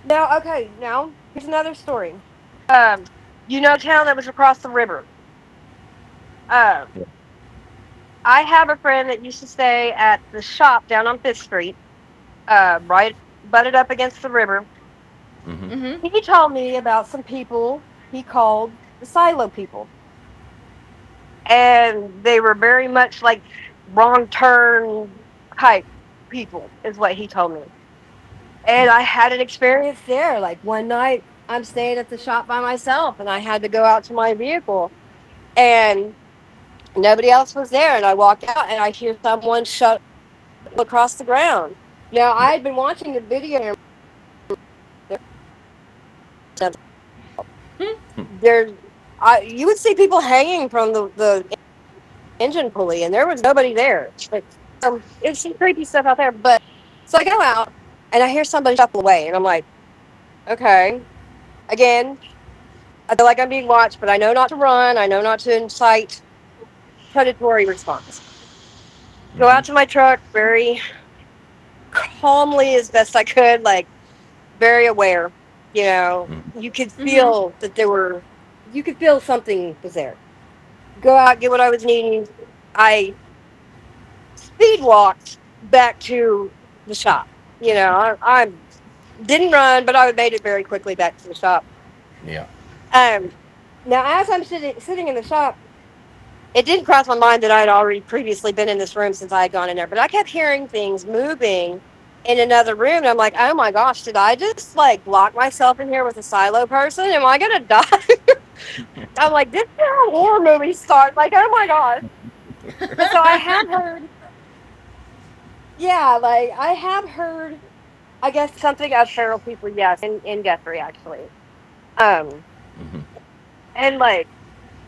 E: Now, okay, now, here's another story. Um, the town that was across the river. Um,
C: Yeah.
E: I have a friend that used to stay at the shop down on Fifth Street, right butted up against the river.
C: Mm-hmm.
D: Mhm.
E: He told me about some people he called the silo people. And they were very much like wrong turn type people, is what he told me. And I had an experience there. Like one night, I'm staying at the shop by myself and I had to go out to my vehicle and nobody else was there. And I walked out and I hear someone shut across the ground. Now, I had been watching the video. There, you would see people hanging from the engine pulley, and there was nobody there. Like, it's some creepy stuff out there. But so I go out and I hear somebody shuffle away, and I'm like, okay. Again, I feel like I'm being watched, but I know not to run. I know not to incite predatory response. Go
C: Mm-hmm.
E: out to my truck very calmly as best I could, like very aware.
C: Mm-hmm.
E: You could
D: Mhm.
E: feel that you could feel something was there. Go out, get what I was needing. I speed walked back to the shop. I didn't run, but I made it very quickly back to the shop.
C: Yeah.
E: Um, Now, as I'm sitting in the shop, it didn't cross my mind that I had already previously been in this room since I had gone in there, but I kept hearing things moving in another room. And I'm like, oh my gosh, did I just like lock myself in here with a silo person? Am I going to die? I'm like, this is how horror movies start. Like, oh my gosh. But so I have heard, yeah, like I have heard I guess something of feral people, yes, in Guthrie actually. Um,
C: Mm-hmm.
E: and like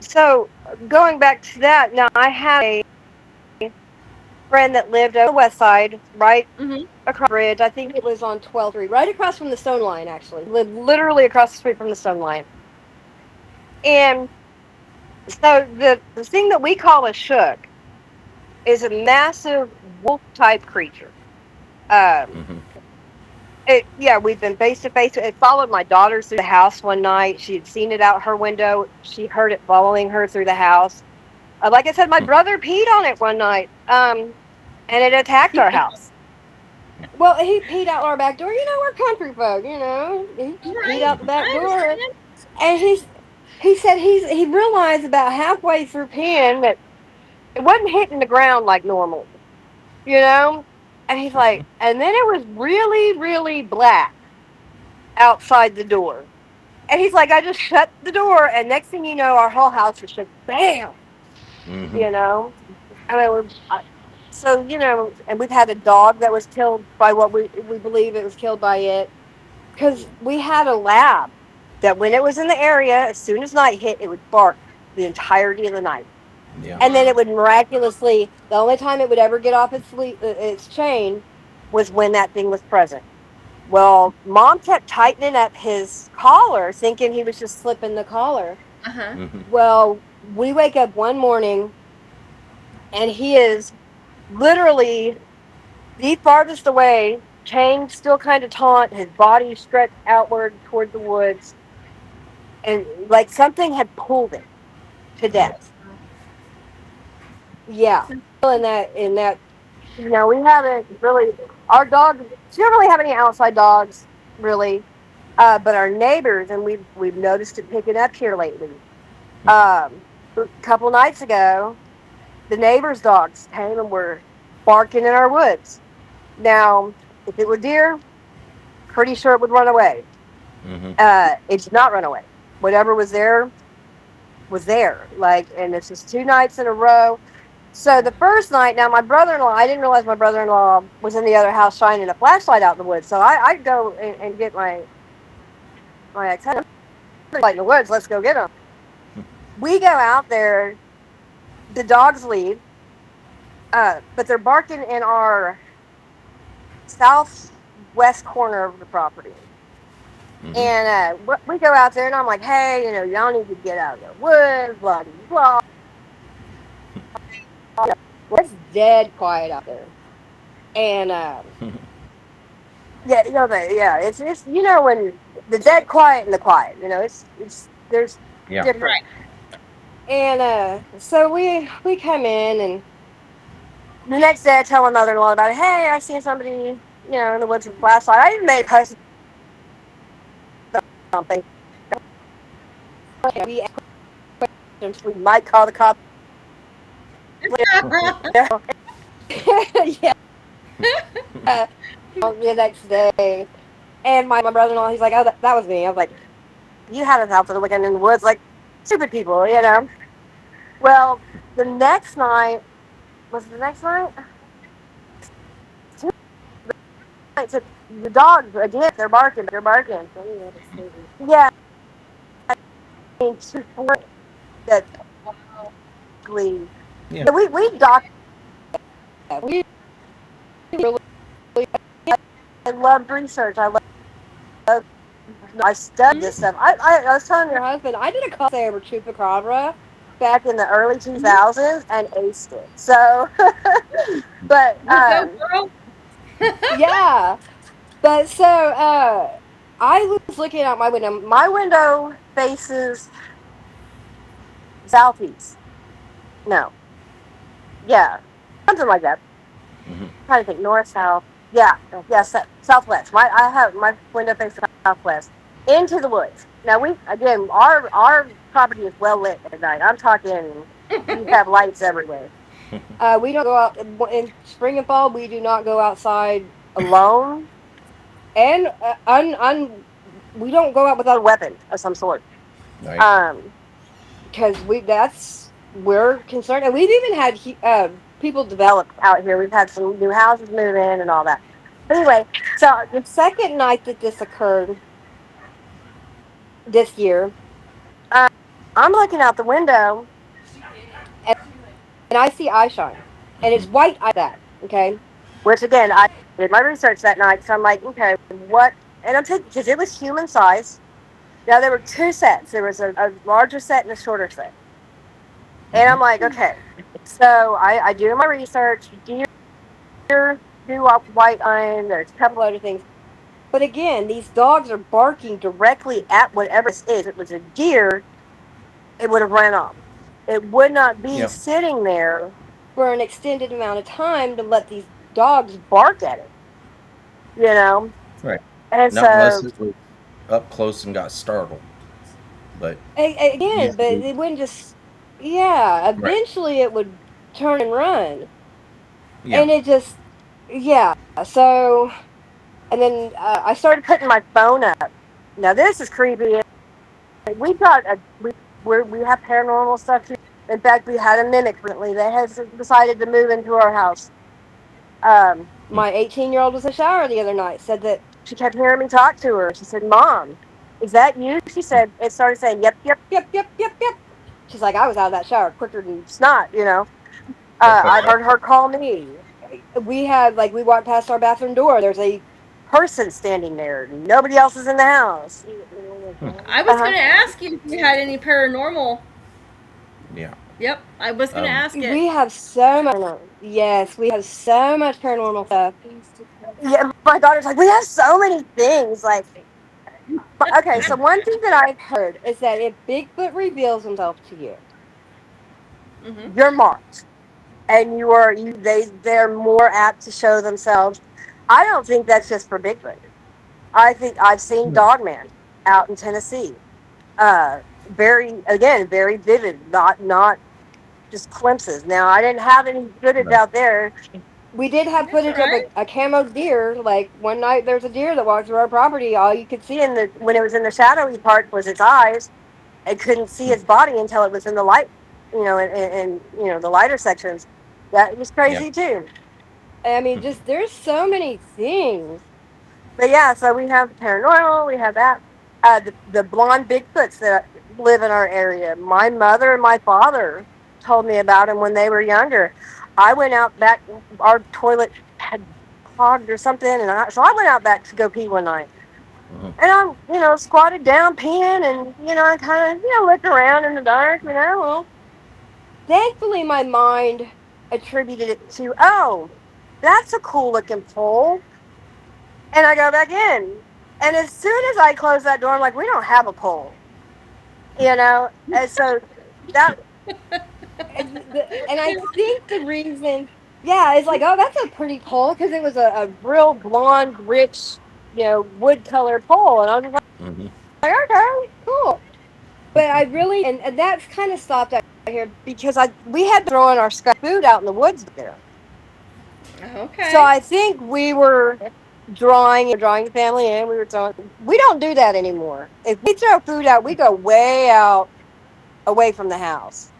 E: so going back to that, now I had a friend that lived on the west side, right
D: Mhm.
E: across the bridge. I think it was on 12th Street, right across from the stone line. Actually, lived literally across the street from the stone line. And so the thing that we call a shook is a massive wolf type creature. Um,
C: Mm-hmm.
E: yeah, we've been face to face. It followed my daughter through the house one night. She had seen it out her window. She heard it following her through the house. Like I said, my brother peed on it one night, and it attacked our house. Well, he peed out our back door. We're country folk. He just peed
D: Right.
E: out the back
D: I
E: door,
D: understand.
E: and he said he realized about halfway through peeing that it wasn't hitting the ground like normal. you know? And he's like, and then it was really, really black outside the door. And he's like, I just shut the door, and next thing you know, our whole house was just bam,
C: Mm-hmm.
E: you know? I mean, so, and we've had a dog that was killed by what we believe it was killed by it. Because we had a lab that when it was in the area, as soon as night hit, it would bark the entirety of the night.
C: Yeah.
E: And then it would miraculously, the only time it would ever get off its chain was when that thing was present. Well, mom kept tightening up his collar, thinking he was just slipping the collar.
D: Uh huh.
C: Mm-hmm.
E: Well, we wake up one morning and he is literally the farthest away, chain still kind of taut, his body stretched outward toward the woods, and like something had pulled him to
C: Oh.
E: death. Yeah, in that, we haven't really. Our dog, we don't really have any outside dogs, really. But our neighbors, and we've noticed it picking up here lately. A couple nights ago, the neighbors' dogs came and were barking in our woods. Now, if it were deer, pretty sure it would run away.
C: Mm-hmm.
E: It did not run away. Whatever was there was there. Like, and this is 2 nights in a row. So the first night, now my brother-in-law, I didn't realize my brother-in-law was in the other house shining a flashlight out in the woods. So I go and get my ex-husband, like in the woods. Let's go get him. We go out there. The dogs leave, but they're barking in our southwest corner of the property.
C: Mm-hmm.
E: And we go out there, and I'm like, hey, y'all need to get out of the woods, blah, blah, blah. It's dead quiet out there. And yeah, it's when the dead quiet and the quiet, it's there's
C: Yeah.
E: different. And so we come in, and the next day I tell my mother-in-law about it. Hey, I seen somebody, in the woods with a flashlight. I even made a post something. We asked questions. We might call the cops. Yeah. The next day, and my brother-in-law, he's like, oh, that was me. I was like, you had us out there looking in the woods like stupid people. Well, the next night was the next night. 2 nights. The dogs again. They're barking. They're barking. Yeah, I mean, that we
C: Yeah.
E: we doc. We really. I loved research. I studied this stuff. I was telling your husband, I did a call there with Chupacabra back in the early 2000s and aced it. So, but
D: Well, go girl.
E: yeah, but so I was looking out my window. My window faces southeast. No, yeah, something like that.
C: Mm-hmm.
E: I'm trying to think, north, south. Yeah, yeah, southwest. I have my window faces southwest into the woods. Now we again, our property is well lit at night. I'm talking, we have lights everywhere. We don't go out in spring and fall. We do not go outside alone, and we don't go out without a weapon of some sort.
C: Right.
E: Um, because we're concerned, and we've even had people develop out here. We've had some new houses move in and all that. But anyway, so the second night that this occurred this year, uh, I'm looking out the window and I see eye shine, and
C: Mm-hmm.
E: it's white eye that okay. Which again, I did my research that night, so I'm like, okay, what? And I'm taking because it was human size. Now there were 2 sets. There was a larger set and a shorter set. And
C: Mm-hmm.
E: I'm like, okay. So I do my research. Deer do white iron. There's a couple other things. But again, these dogs are barking directly at whatever this is. If it was a deer, it would have ran off. It would not be
C: Yeah.
E: sitting there for an extended amount of time to let these dogs bark at it, you know?
C: Right.
E: And
C: Not unless
E: so,
C: it was up close and got startled. But
E: again, but
C: usually,
E: it wouldn't just, yeah,
C: right.
E: eventually it would turn and run.
C: Yeah.
E: and it just, yeah. So, and then I started putting my phone up. Now this is creepy. We got we have paranormal stuff here. In fact, we had a mimic recently that has decided to move into our house.
C: Mm.
E: My 18-year-old was in the shower the other night. Said that she kept hearing me talk to her. She said, "Mom, is that you?" She said it started saying, "Yep, yep, yep, yep, yep, yep." She's like, "I was out of that shower quicker than snot," you know. I've heard her call me. We had like we walked past our bathroom door. There's a person standing there. Nobody else is in the house.
D: I was
E: Uh
D: gonna ask you if you had any paranormal.
C: Yeah.
D: Yep, I was gonna
C: Um,
D: ask it.
E: We have so much. Yes, we have so much paranormal stuff. Yeah, my daughter's like, we have so many things. Like, okay, so one thing that I've heard is that if Bigfoot reveals himself to you,
D: Mm-hmm.
E: you're marked, and they're more apt to show themselves. I don't think that's just for Bigfoot. I think I've seen Dogman out in Tennessee. Very vivid, not just glimpses. Now I didn't have any footage
C: right.
E: out there. We did have
D: That's all
E: footage of
D: right.
E: a camo deer. Like one night, there's a deer that walked through our property. All you could see in the when it was in the shadowy part was its eyes. I couldn't see its body until it was in the light. The lighter sections. That was
C: Yeah.
E: crazy too. I mean, just there's so many things. But yeah, so we have paranormal. We have that. The blonde Bigfoots that live in our area. My mother and my father told me about them when they were younger. I went out back. Our toilet had clogged or something, so I went out back to go pee one night.
C: Hmm.
E: And I'm, squatted down peeing, and I kind of, looked around in the dark. Well, thankfully my mind attributed it to, oh, that's a cool looking pole, and I go back in. And as soon as I close that door, I'm like, we don't have a pole, And so that, and I think the reason, yeah, is like, oh, that's a pretty pole because it was a real blonde, rich, wood colored pole. And I was just
C: Hmm.
E: like, okay, cool. But I really, and that's kind of stopped out here because we had been throwing our sky food out in the woods there. So
D: Okay.
E: I think we were drawing the family in. We were throwing. We don't do that anymore. If we throw food out, we go way out away from the house.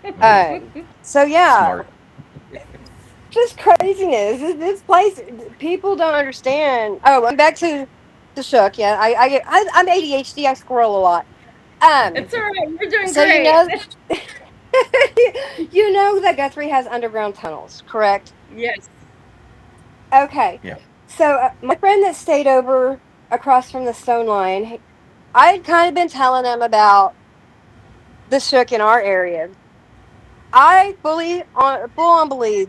C: Hmm.
E: So yeah,
C: Smart.
E: just craziness. This place, people don't understand. Oh, I'm back to the shook. Yeah, I'm ADHD. I squirrel a lot. Um,
D: It's all right. You're doing
E: so
D: great.
E: you know that Guthrie has underground tunnels, correct?
D: Yes.
E: Okay.
C: Yeah.
E: So my friend that stayed over across from the stone line, I had kind of been telling him about the shook in our area. I full on believe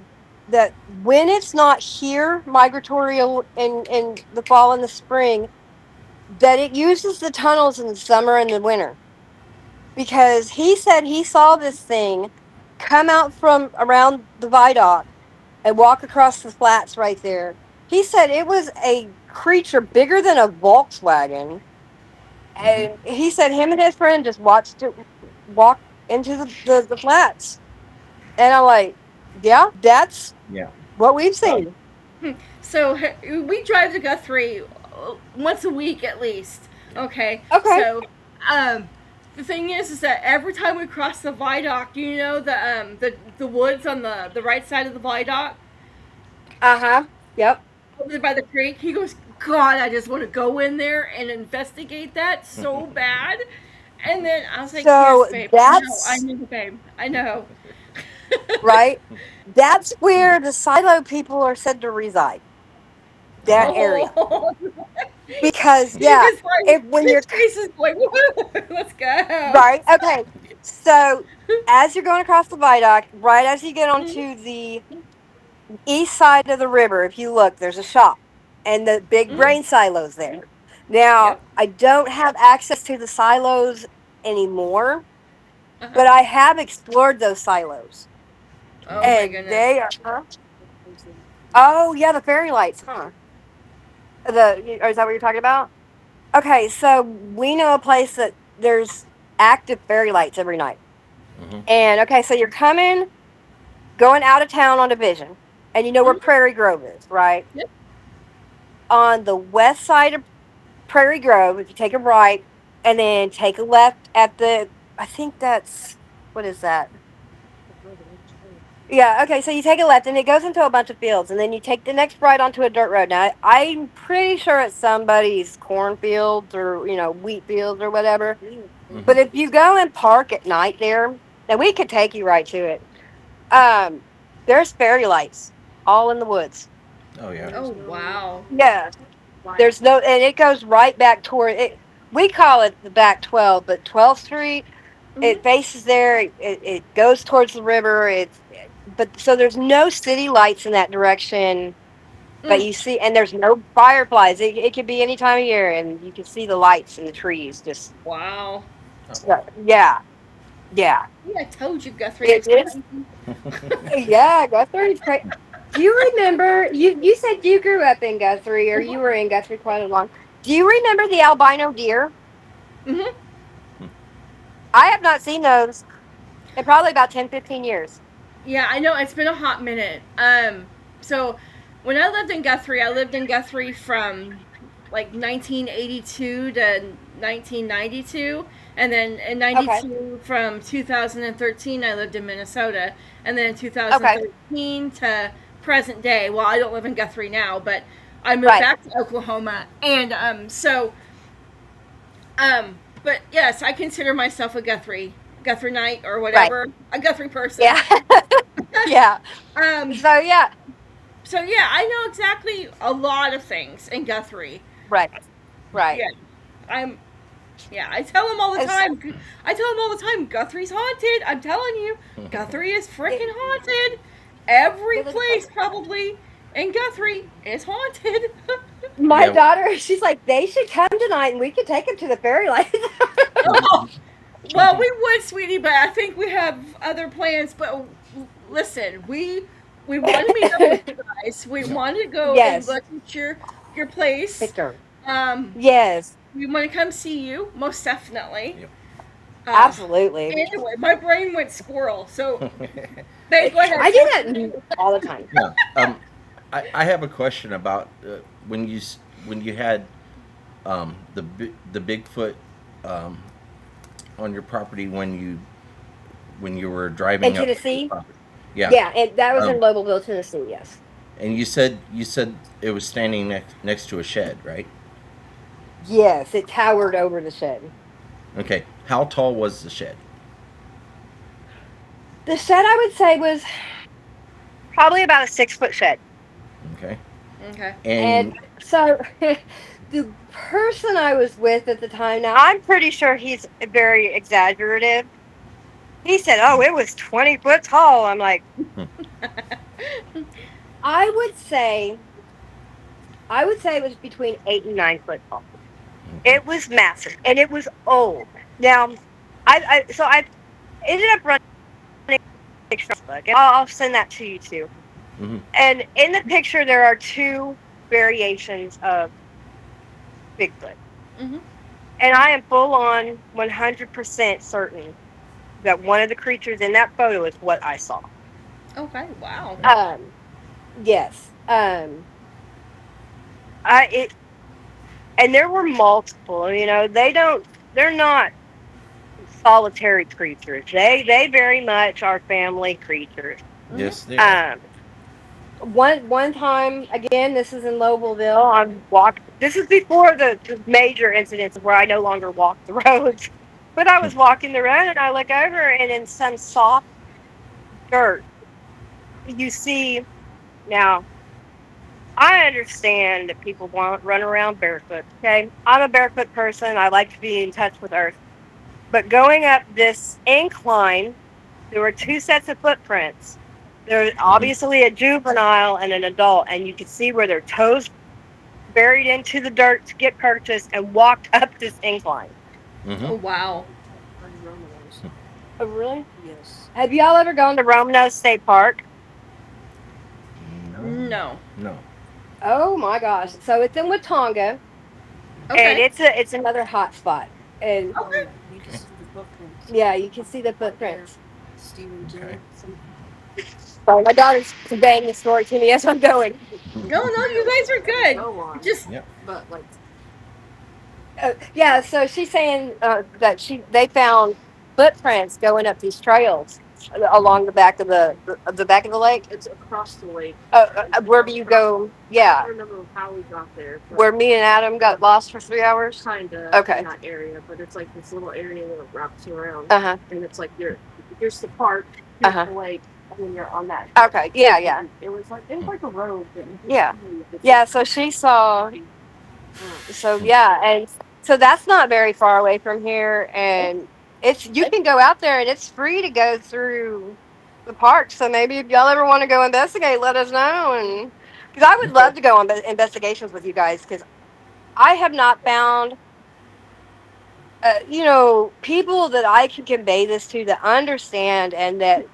E: that when it's not here, migratory in the fall and the spring, that it uses the tunnels in the summer and the winter. Because he said he saw this thing come out from around the viaduct and walk across the flats right there. He said it was a creature bigger than a Volkswagen.
C: Hmm.
E: And he said him and his friend just watched it walk into the flats. And I'm like, yeah, that's
C: Yeah.
E: what we've seen.
D: So we drive to Guthrie once a week at least. Okay.
E: Okay.
D: So, um, the thing is that every time we cross the viaduct, the woods on the right side of the viaduct
E: Uh huh. Yep.
D: over there by the creek. He goes, God, I just want to go in there and investigate that so bad. And then I was like, Yes,
E: So
D: babe. I
E: that's
D: know, babe. I know.
E: right. That's where the silo people are said to reside. That
C: Oh.
E: area.
D: Oh,
E: Because
D: he
E: yeah,
D: was like,
E: if when you're
D: his face is like, let's go.
E: right, okay. So as you're going across the viaduct, right as you get
D: Mhm,
E: onto the east side of the river, if you look, there's a shop and the big
D: mhm,
E: grain silos there. Now,
D: yep.
E: I don't have access to the silos anymore,
D: Uh-huh.
E: but I have explored those silos.
D: Oh my
E: And
D: goodness.
E: they are, huh? Oh, yeah, the fairy lights, huh? Or is that what you're talking about? Okay, so we know a place that there's active fairy lights every night.
C: Hmm.
E: And okay, so you're going out of town on Division. And you know where
D: Mhm.
E: Prairie Grove is, right?
D: Yep.
E: On the west side of Prairie Grove, if you take a right and then take a left at the, I think that's, what is that? Yeah, okay, so you take a left and it goes into a bunch of fields, and then you take the next right onto a dirt road. Now, I'm pretty sure it's somebody's cornfields or, wheat fields or whatever.
C: Hmm.
E: But if you go and park at night there, then we could take you right to it. Um, there's fairy lights all in the woods.
C: Oh yeah.
D: Oh wow.
E: Yeah, there's no, and it goes right back toward it. We call it the back 12, but 12th Street,
D: Mhm.
E: it faces there. It goes towards the river. But so there's no city lights in that direction. But
D: Mm.
E: you see, and there's no fireflies. It could be any time of year, and you can see the lights in the trees. Just
D: Wow.
C: Oh wow.
E: yeah, yeah.
D: Yeah, I told you Guthrie
E: It
D: is
E: is.
D: crazy.
E: Yeah, Guthrie is great. Do you remember? You said you grew up in Guthrie, or you were in Guthrie quite a long. Do you remember the albino deer?
D: Mhm.
E: I have not seen those in probably about 10, 15 years.
D: Yeah, I know it's been a hot minute. So when I lived in Guthrie, I lived in Guthrie from like 1982 to 1992, and then in
E: Okay.
D: 92 from 2013 I lived in Minnesota, and then in
E: Okay.
D: 2013 to present day. Well, I don't live in Guthrie now, but I moved
E: Right.
D: back to Oklahoma, and but yes, I consider myself a Guthrie Knight or
E: Right.
D: whatever, a Guthrie person.
E: Yeah. Yeah.
D: Um,
E: So yeah.
D: so yeah, I know exactly a lot of things in Guthrie.
E: Right. Right.
D: Yeah, I'm. Yeah, I tell him all the
E: It's,
D: time. I tell him all the time. Guthrie's haunted. I'm telling you, Guthrie is freaking
E: it,
D: haunted. Every
E: it is.
D: place probably in Guthrie is haunted.
E: My
C: Yeah.
E: daughter, she's like, they should come tonight, and we could take them to the fairy lights.
D: Oh, well, we would, sweetie, but I think we have other plans. But listen, we want to meet up with you guys. We want to go and
E: Yes,
D: look at your place.
E: Victor.
D: Um,
E: Yes,
D: we want to come see you, most definitely.
C: Yep.
D: Uh,
E: absolutely.
D: anyway, my brain went squirrel. So, babe, go ahead.
E: I do that all the time.
C: Yeah. I have a question about when you had the Bigfoot um, on your property when you were
E: In
C: driving up to the
E: Tennessee,
C: property. Yeah.
E: yeah, and that was in
C: Um,
E: Lobelville, Tennessee. Yes,
C: and you said it was standing next to a shed, right?
E: yes, it towered over the shed.
C: Okay. How tall was the shed?
E: The shed, I would say, was probably about a 6 foot shed.
C: Okay.
D: Okay.
E: And
C: And
E: so the person I was with at the time, now I'm pretty sure he's very exaggerative. He said, "Oh, it was 20 foot tall." I'm like,
C: hmm,
E: I would say, I would say it was between 8 and 9 foot tall.
C: okay.
E: It was massive, and it was old. Now, I ended up running a picture on Facebook, and I'll send that to you too.
C: Hmm.
E: And in the picture, there are two variations of Bigfoot,
D: Mhm.
E: and I am full on 100% certain that one of the creatures in that photo is what I saw.
D: Okay. Wow.
C: Okay.
E: Yes. I it and there were multiple. They're not solitary creatures. They very much are family creatures.
D: Mhm.
C: Yes, they are.
E: Um, one time again, this is in Lobelville. I'm walk. This is before the major incidents where I no longer walk the roads. But I was walking the road and I look over and in some soft dirt, you see now. I understand that people want run around barefoot. Okay, I'm a barefoot person. I like to be in touch with earth. But going up this incline, there were two sets of footprints. There's
C: Hmm.
E: obviously a juvenile and an adult, and you could see where their toes buried into the dirt to get purchased and walked up this incline.
C: Hmm.
D: Oh wow.
E: Oh, really? Yes. Have y'all ever gone to Roanoke State Park?
C: No.
D: No.
C: No.
E: Oh my gosh! So it's in Watauga, and
D: Okay.
E: it's another hot spot. And
D: Okay.
C: Okay.
E: yeah, you can see the footprints.
C: Okay.
E: Sorry, my daughter's conveying the story to me as I'm going.
D: No, no, you guys are good.
E: Go on.
D: Just
C: Yep.
E: But like, yeah, so she's saying that they found footprints going up these trails
C: Mhm.
E: along the back of the back of the lake. It's across the lake. Wherever you go, yeah. I don't remember how we got there. Where me and Adam got lost for 3 hours. Kinda. Okay. In that area, but it's like this little area that wraps around. Uh huh. And it's like here's the park, here's the lake, and then you're on that. Okay. Yeah, yeah. It was like a road. Yeah. Yeah. So she saw. So yeah, and so that's not very far away from here, and it's you can go out there, and it's free to go through the park. So maybe if y'all ever want to go investigate, let us know, and because I would love to go on investigations with you guys, because I have not found, people that I can convey this to that understand and that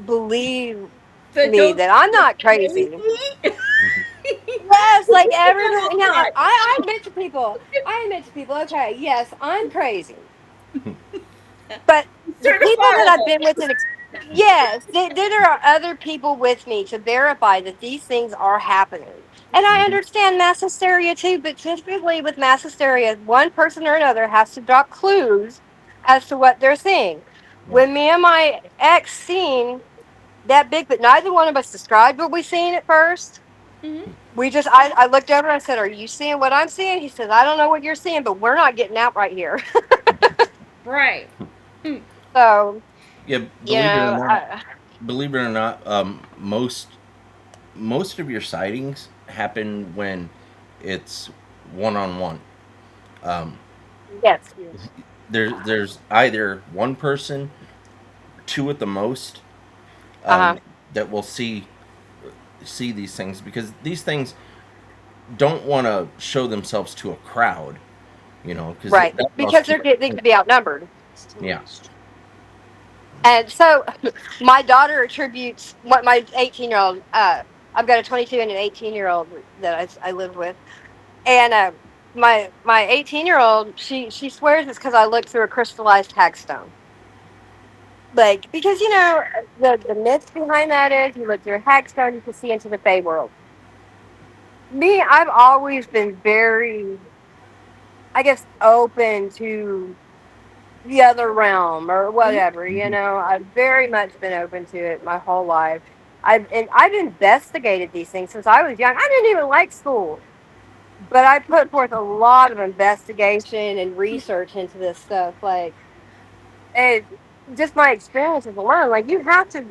E: believe
D: the
E: me
D: don't
E: that I'm
D: look
E: not crazy.
D: crazy.
C: Mhm.
E: Yes, like everyone.
D: All
E: Now,
D: that.
E: I admit to people. I admit to people. Okay, yes, I'm crazy, but the people that I've
D: Certifiable.
E: been with, yes, there are other people with me to verify that these things are happening. And I
C: Mhm.
E: understand mass hysteria too, but typically with mass hysteria, one person or another has to drop clues as to what they're seeing.
C: Yeah.
E: When me and my ex seen that big, but neither one of us described what we seen at first.
D: Hmm.
E: I looked over and I said, "Are you seeing what I'm seeing?" He says, "I don't know what you're seeing, but we're not getting out right here."
D: Right. Hmm.
E: So,
C: Yeah.
E: you know,
C: Believe it or not, most of your sightings happen when it's one on one. Um,
E: yes.
C: there's either one person, two at the most,
E: Uh huh.
C: um, that will see these things, because these things don't want to show themselves to a crowd, because
E: Right.
C: that draws
E: Because
C: too
E: they
C: much.
E: could be outnumbered.
C: Yeah.
E: And so my daughter attributes what my 18-year-old, I've got a 22 and an 18-year-old that I lived with. And my 18-year-old, she swears it's because I looked through a crystallized hagstone. Like, because, the myth behind that is you look through a hagstone, you can see into the Fey world. Me, I've always been very, I guess, open to the other realm or whatever.
C: Mhm.
E: I've very much been open to it my whole life. I've investigated these things since I was young. I didn't even like school, but I put forth a lot of investigation and research into this stuff. Like, and just my experiences alone, like you have to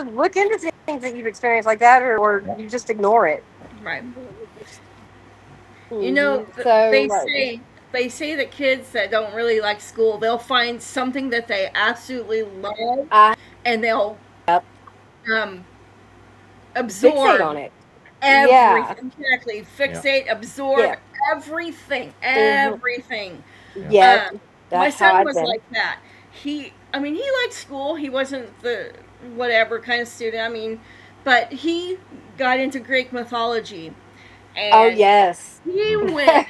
E: look into things that you've experienced like that, or
C: Yeah.
E: you just ignore it.
D: Right. You know,
E: So,
D: they
E: like,
D: say that kids that don't really like school, they'll find something that they absolutely love,
E: I
D: and they'll um,
E: fixate
D: absorb
E: on it. Yeah.
D: everything. Exactly.
C: Yeah.
D: Fixate, absorb
E: Yeah.
D: everything.
E: Hmm.
D: Everything.
C: Yeah.
E: Yep.
D: Um, my
E: That's how
D: son
E: I've
D: was
E: been.
D: like that. I mean, he liked school. He wasn't the whatever kind of student. I mean, but he got into Greek mythology,
E: Oh,
D: and
E: yes.
D: he went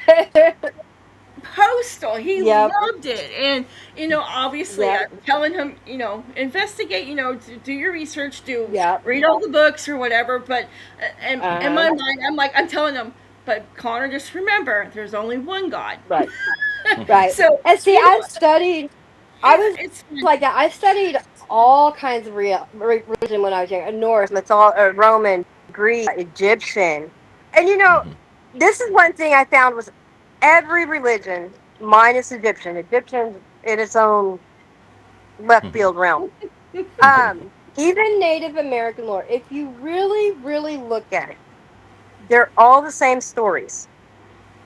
D: postal. He
E: Yep.
D: loved it, and obviously,
E: Yep.
D: I'm telling him, investigate, do your research, do
E: Yep.
D: read all the books or whatever. But and in
E: Uh-huh.
D: my mind, I'm telling him, but Connor, just remember, there's only one God.
E: Right. Right.
D: So
E: And see, I was
D: it's
E: like that. I studied all kinds of religion when I was young. Norse, Roman, Greek, Egyptian. And
C: Hmm.
E: this is one thing I found was every religion minus Egyptian. Egyptian in its own left field realm. Even Native American lore, if you really, really look at it, they're all the same stories.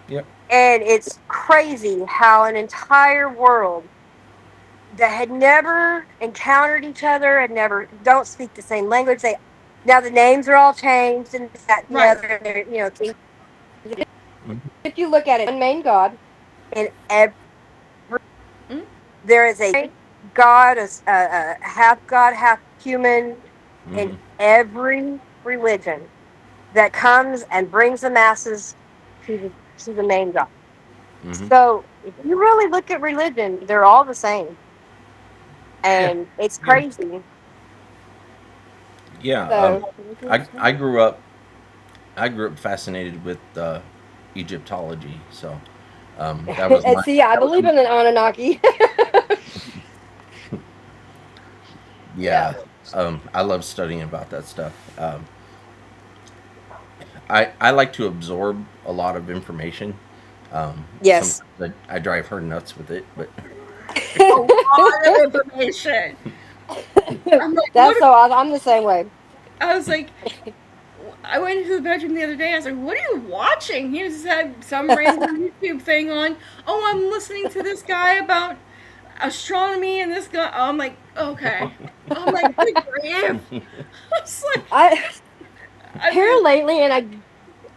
C: Yep.
E: And it's crazy how an entire world that had never encountered each other and never don't speak the same language. Now the names are all changed and this, that, and the
D: right.
E: other.
C: Mhm.
E: If you look at it, one main God, and
D: Mm,
E: there is a God, a half God, half human in
C: Mhm.
E: every religion that comes and brings the masses to the main God.
C: Mhm.
E: So if you really look at religion, they're all the same,
C: Yeah.
E: and it's
C: Yeah.
E: crazy.
C: Yeah.
E: So,
C: I grew up. I grew up fascinated with Egyptology. So that was
E: and
C: my.
E: see, I
C: That was
E: believe in an Anunnaki. Yeah.
C: yeah. I love studying about that stuff. I like to absorb a lot of information.
E: Yes.
C: Sometimes I drive her nuts with it, but
D: A lot of information. I'm like, what?
E: That's so awesome. I'm the same way.
D: I was like, I went into the bedroom the other day. I was like, "What are you watching?" He just had some random YouTube thing on. Oh, I'm listening to this guy about astronomy and this guy. I'm like, okay. I'm like, good grief. I was like,
E: I
D: I
E: here
D: mean,
E: lately, and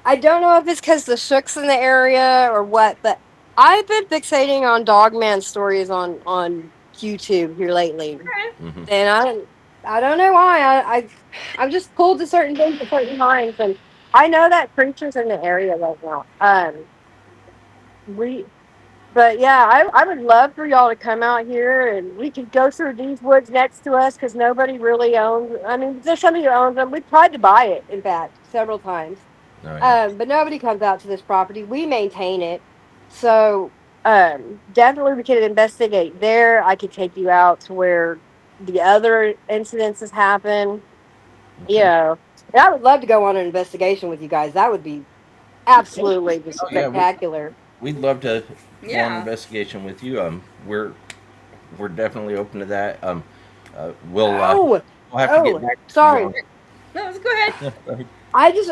E: I don't know if it's because the shook's in the area or what, but I've been fixating on Dogman stories on YouTube here lately,
D: okay.
C: hmm
E: and I don't know why I'm just pulled to certain things at certain times, and I know that creatures in the area right now. We But yeah, I would love for y'all to come out here and we could go through these woods next to us because nobody really owns. I mean, there's somebody who owns them. We tried to buy it, in fact, several times,
C: Oh yeah.
E: but nobody comes out to this property. We maintain it, so definitely we could investigate there. I could take you out to where the other incidences happen. You
C: Okay.
E: know, and I would love to go on an investigation with you guys. That would be absolutely just
C: Oh yeah.
E: spectacular.
C: We'd love to go on an
D: Yeah.
C: investigation with you. We're definitely open to that.
E: Oh,
C: We'll have to get
E: oh,
C: back to you
E: sorry.
C: on.
D: No, let's go ahead.
C: Yeah, go ahead.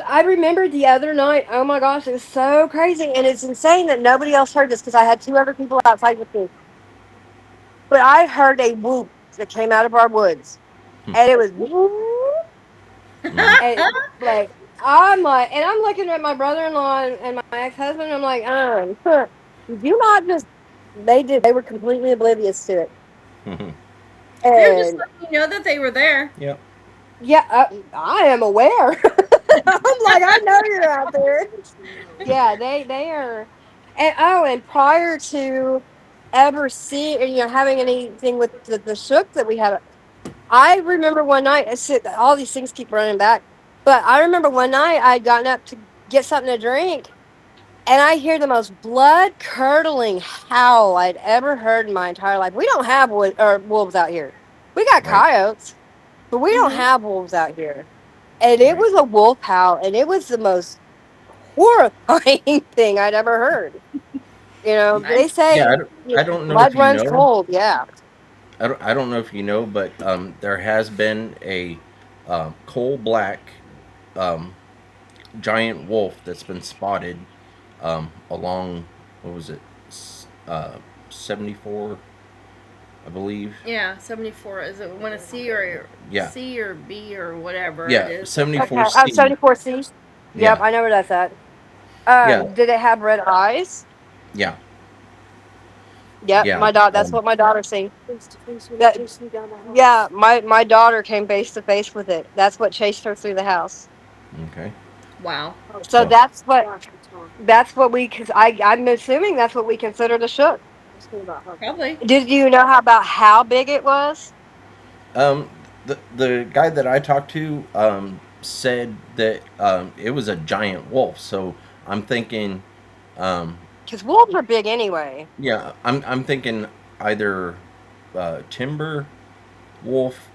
E: I remembered the other night. Oh my gosh, it was so crazy, and it's insane that nobody else heard this because I had two other people outside with me. But I heard a whoop that came out of our woods, and it was whoop,
C: hmm
E: and like I'm like, and I'm looking at my brother-in-law and my ex-husband. I'm like, did you not just? They did. They were completely oblivious to it,
C: hmm
D: They're just
E: and
D: letting you know that they were there.
C: Yep.
E: yeah, I am aware. I'm like, I know you're out there. Yeah, they are. And oh, and prior to ever seeing, having anything with the shook that we had, I remember one night. I said all these things keep running back, but I remember one night I had gotten up to get something to drink, and I hear the most blood curdling howl I'd ever heard in my entire life. We don't have wolves out here. We got
C: Right.
E: coyotes, but we don't
D: Hmm.
E: have wolves out here. And it
C: Right.
E: was a wolf howl, and it was the most horrifying thing I'd ever heard.
D: I
E: They
C: Yeah.
E: say
C: I don't know
E: blood
C: if you
E: runs
C: know.
E: cold. Yeah.
C: I don't know if you know, but there has been a coal black um, giant wolf that's been spotted along what was it, 74, I believe.
D: yeah, 74. Is it when a
C: Yeah,
D: C or B or whatever it
C: yeah,
D: is?
E: Okay.
C: 74C.
E: 74 C. Yep,
C: Yeah,
E: I know where that's at.
C: yeah,
E: Did it have red eyes?
C: yeah,
E: Yep,
C: yeah.
E: That's what my daughter seen. That, yeah, my daughter came face to face with it. That's what chased her through the house.
C: Okay,
D: Wow.
E: So
C: so
E: that's what we. Cause I'm assuming that's what we consider the shook.
D: Probably.
E: Did you know about how big it was?
C: um, the guy that I talked to said that it was a giant wolf. So I'm thinking, um,
E: Because wolves are big anyway.
C: yeah, I'm thinking either timber wolf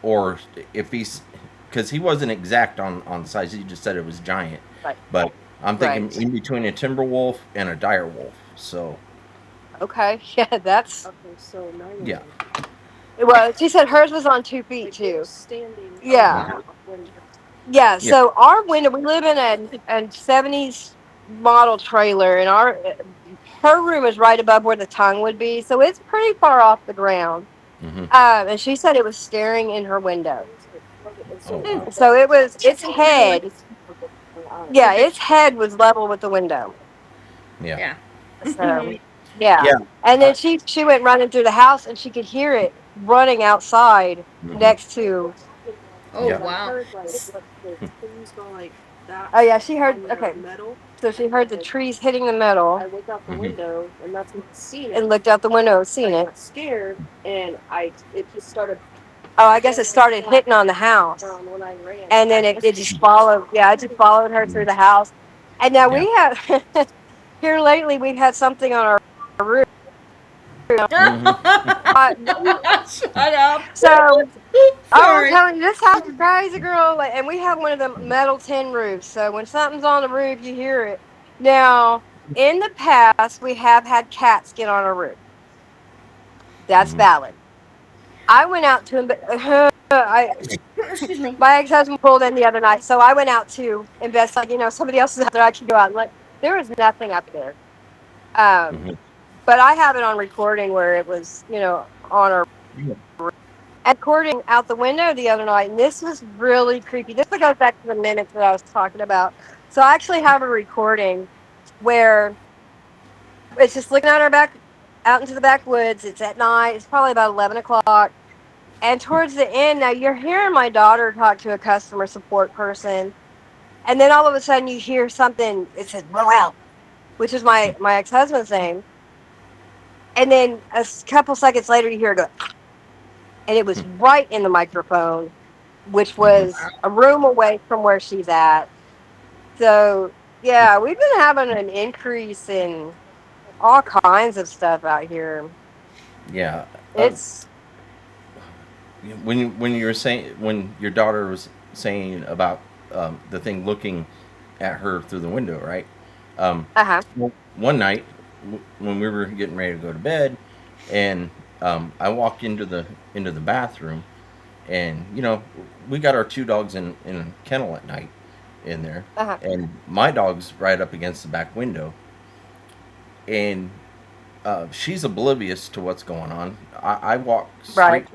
C: or if he's because he wasn't exact on size. He just said it was giant,
E: Right.
C: but I'm thinking
E: Right.
C: in between a timber wolf and a dire wolf. So
E: Okay. Yeah, that's.
C: yeah.
E: Well, she said hers was on 2 feet too.
D: Oh
E: Yeah.
D: wow.
E: Yeah.
C: Yeah.
E: So our window, we live in a 70s model trailer, and her room is right above where the tongue would be, so it's pretty far off the ground.
C: hmm
E: And she said it was staring in her window.
C: Oh
D: Hmm.
C: wow.
E: So it was its
D: Really?
E: head. Yeah, its head was level with the window.
C: Yeah.
D: Yeah.
E: So yeah,
C: Yeah.
E: and then
C: I,
E: she went running through the house, and she could hear it running outside
C: hmm
E: next to.
D: Oh
C: Yeah.
D: wow.
E: Oh yeah, she heard. Okay, so she heard the trees hitting the metal
C: hmm
E: and looked out the window, seeing it. Oh, I guess it started hitting on the house, and then it just followed. Yeah, it just followed her through the house. And now
C: Yeah.
E: we have here lately. We've had something on our roof.
C: Hmm.
E: Uh,
D: Shut up.
E: so I'm
D: Sorry.
E: telling you, this house is crazy, girl. Like, and we have one of them metal tin roofs. So when something's on the roof, you hear it. Now, in the past, we have had cats get on our roof. That's
C: Hmm.
E: valid. I went out to I
D: Excuse me.
E: my ex husband pulled in the other night, so I went out to invest. Like, somebody else is out there. I can go out and look. There was nothing up there. Um,
C: Hmm.
E: but I have it on recording where it was, on our
C: Yeah.
E: recording out the window the other night, and this was really creepy. This goes back to the minutes that I was talking about. So I actually have a recording where it's just looking out our back, out into the backwoods. It's at night. It's probably about 11 o'clock. And towards the end, now you're hearing my daughter talk to a customer support person, and then all of a sudden you hear something. It says "well," which is my ex husband's name, and then couple seconds later you hear it go, and it was right in the microphone, which
C: Hmm.
E: was a room away from where she's at. So yeah, we've been having an increase in all kinds of stuff out here.
C: Yeah.
E: It's
C: When you were saying, when your daughter was saying about the thing looking at her through the window, right? Um,
E: uh-huh.
C: One night when we were getting ready to go to bed, and I walked into the bathroom, and we got our two dogs in a kennel at night in there,
E: Uh-huh.
C: and my dog's right up against the back window, and she's oblivious to what's going on. I walk
E: Right.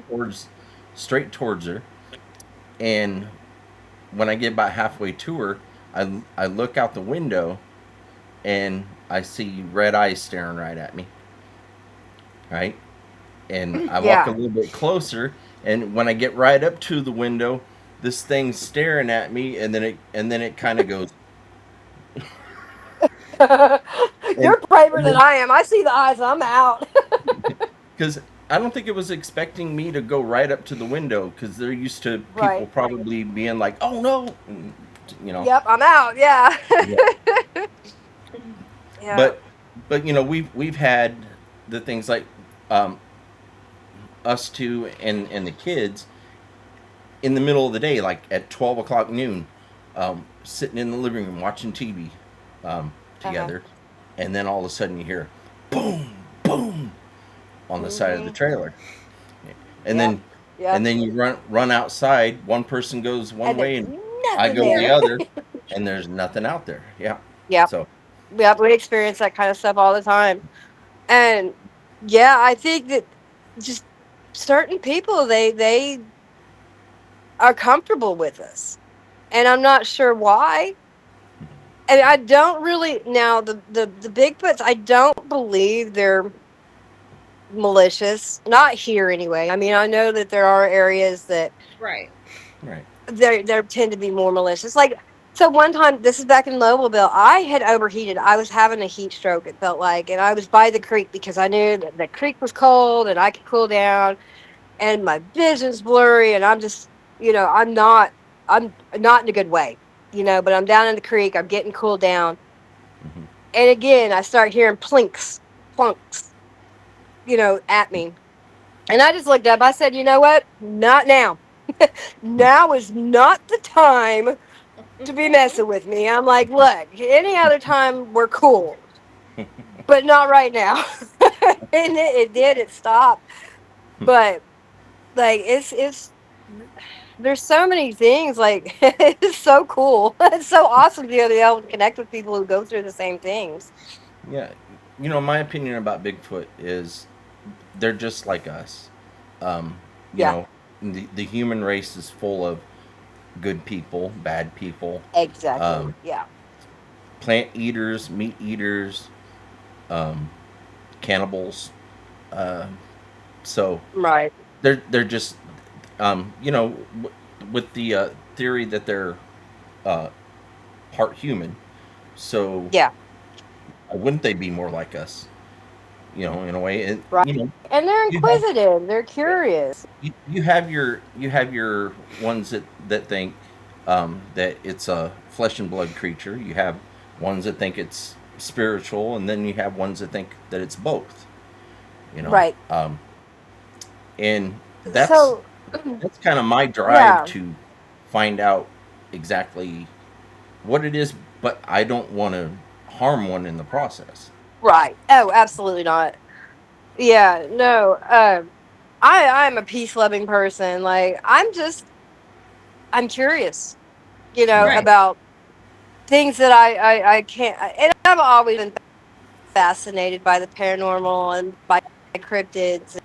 C: straight towards her, and when I get about halfway to her, I look out the window and I see red eyes staring right at me. Right, and I walk a
E: Yeah.
C: little bit closer, and when I get right up to the window, this thing's staring at me, and then it kind of goes, and
E: You're braver
C: and
E: than
C: then
E: I am. I see the eyes. I'm out.
C: because I don't think it was expecting me to go right up to the window because they're used to people
E: Right.
C: probably being like, "Oh no," and, you know.
E: Yep, I'm out. Yeah.
C: Yeah.
E: Yeah.
C: But we've had the things like um, us two and the kids in the middle of the day, like at 12 o'clock noon, sitting in the living room watching TV
E: Uh-huh.
C: together, and then all of a sudden you hear boom, boom on the side of the
E: Mm-hmm.
C: trailer, and
E: Yep.
C: then
E: Yep.
C: you run outside. One person goes one
E: And there's
C: way, and I
E: nothing
C: go the
E: there.
C: other, and there's nothing out there. Yeah,
E: Yep.
C: so
E: Yep. We experience that kind of stuff all the time. And yeah, I think that just certain people they are comfortable with us. And I'm not sure why. And I don't really now the Bigfoots, I don't believe they're malicious. Not here anyway. I mean, I know that there are areas that
D: Right.
C: right.
E: there tend to be more malicious. Like, so one time, this is back in Nobleville, I had overheated. I was having a heat stroke, it felt like, and I was by the creek because I knew that the creek was cold and I could cool down, and my vision's blurry, and I'm not in a good way, but I'm down in the creek, I'm getting cooled down,
C: Hmm.
E: and again I start hearing plinks, plunks, at me. And I just looked up. I said, you know what? Not now. Now is not the time to be messing with me. I'm like, look, any other time we're cool, but not right now. And it did. It stopped. But like, it's there's so many things. Like, it's so cool. It's so awesome to be able to connect with people who go through the same things.
C: Yeah, my opinion about Bigfoot is they're just like us. Um, you
E: Yeah,
C: know, the human race is full of good people, bad people,
E: exactly.
C: um,
E: Yeah.
C: plant eaters, meat eaters, um, cannibals. Uh, so
E: Right.
C: they're just with the theory that they're uh, part human. So
E: Yeah.
C: wouldn't they be more like us? in a way.
E: Right. And they're
C: You have
E: inquisitive. They're curious.
C: you have your ones that think that it's a flesh and blood creature. You have ones that think it's spiritual, and then you have ones that think that it's both. You know,
E: Right.
C: and that's
E: So,
C: that's kind of my drive
E: yeah.
C: to find out exactly what it is, but I don't want to harm one in the process.
E: Right. Oh, absolutely not. Yeah. No. I'm a peace loving person. Like, I'm curious.
D: Right.
E: About things that I can't. And I've always been fascinated by the paranormal and by cryptids.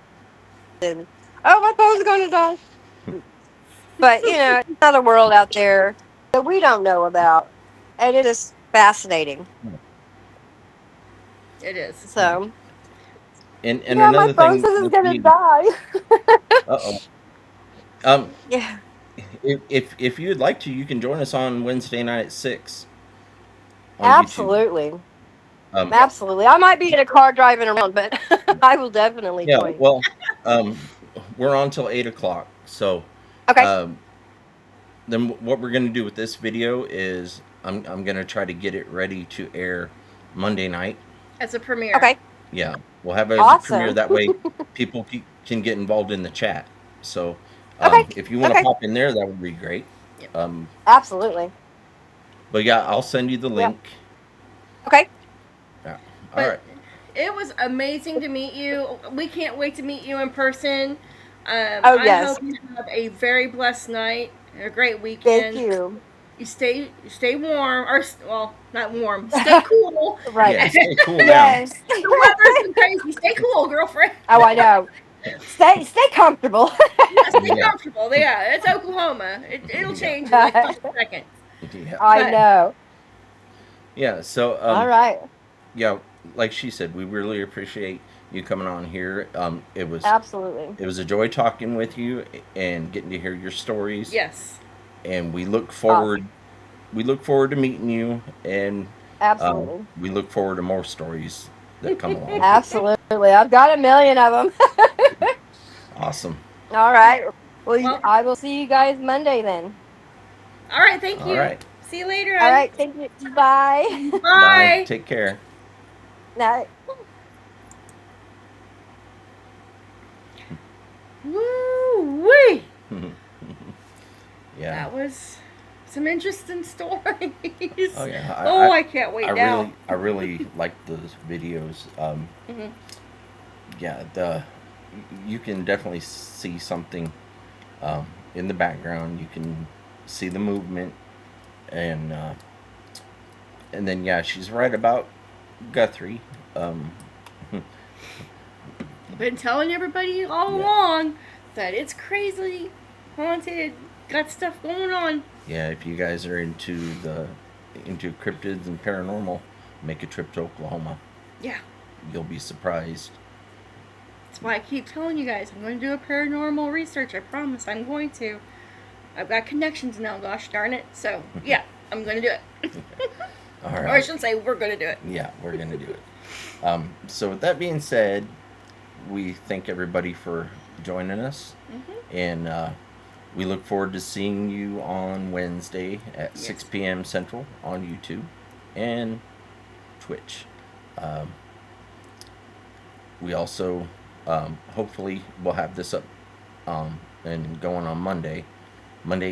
E: And oh, my phone's going to die. But it's not a world out there that we don't know about, and it is fascinating.
D: It is.
E: So
C: And
E: yeah, my
C: another
E: phone
C: thing
E: says it's
C: with
E: gonna
C: me,
E: die.
C: uh-oh. Um,
E: Yeah,
C: if you would like to, you can join us on Wednesday night at 6 on YouTube.
E: absolutely,
C: Um,
D: Yep.
E: absolutely. I might be in a car driving around, but I will definitely
C: yeah,
E: join.
C: well, um, we're on till 8 o'clock. So,
E: Okay,
C: um, then what we're gonna do with this video is I'm gonna try to get it ready to air Monday night.
D: As a premiere.
E: okay,
C: Yeah, we'll have it as a premiere.
E: awesome.
C: That way, people can get involved in the chat. So,
E: Okay,
C: if you want to
E: okay,
C: pop in there, that would be great.
D: Yep.
E: absolutely.
C: But yeah, I'll send you the
E: Yeah.
C: link.
E: Okay.
C: Yeah. All
D: But
C: right.
D: it was amazing to meet you. We can't wait to meet you in person.
E: Oh
D: I
E: yes.
D: hope you have a very blessed night, a great
E: Thank
D: weekend.
E: you.
D: You stay warm, or well, not warm. Stay cool.
E: Right.
C: Yeah, stay cool down.
E: Yes.
D: The weather's been crazy. Stay cool, girlfriend.
E: Oh, I know. Stay comfortable.
D: Yeah, stay
C: Yeah.
D: comfortable. Yeah, it's Oklahoma. It'll
C: Yeah.
D: change in like 5 seconds.
C: Yeah.
E: I
D: But
E: know.
C: Yeah. So,
E: All right.
C: yeah, like she said, we really appreciate you coming on here.
E: Absolutely.
C: It was a joy talking with you and getting to hear your stories.
D: yes,
C: And we look
E: Awesome.
C: forward to meeting you, and
E: Absolutely.
C: we look forward to more stories that come along.
E: Absolutely. I've got a million of them.
C: Awesome.
E: All right. Well,
D: well,
E: I will see you guys Monday then.
D: all right. Thank
C: All
D: you.
C: right.
D: See you later,
E: All
D: on.
E: right. Thank you. Bye.
C: Bye.
D: Bye.
C: Take care.
E: Night.
D: Woo wee.
C: Yeah.
D: That was some interesting stories.
C: Oh yeah.
D: I can't wait now.
C: I really like those videos.
D: Mhm.
C: Yeah, you can definitely see something in the background. You can see the movement, and then yeah, she's right about Guthrie.
D: I've been telling everybody all
C: Yeah.
D: along that it's crazy, haunted, got stuff going on.
C: Yeah, if you guys are into cryptids and paranormal, make a trip to Oklahoma.
D: Yeah,
C: You'll be surprised.
D: that's why I keep telling you guys I'm going to do a paranormal research. I promise I'm going to. I've got connections now, gosh darn it. So, yeah, I'm going to do it.
C: All
D: Or I
C: right.
D: shouldn't say we're going to do it.
C: Yeah, we're gonna do it. So with that being said, we thank everybody for joining us, and we look forward to seeing you on Wednesday at 6
D: Yes.
C: p.m. Central on YouTube and Twitch. Um, we also hopefully will have this up and going on Monday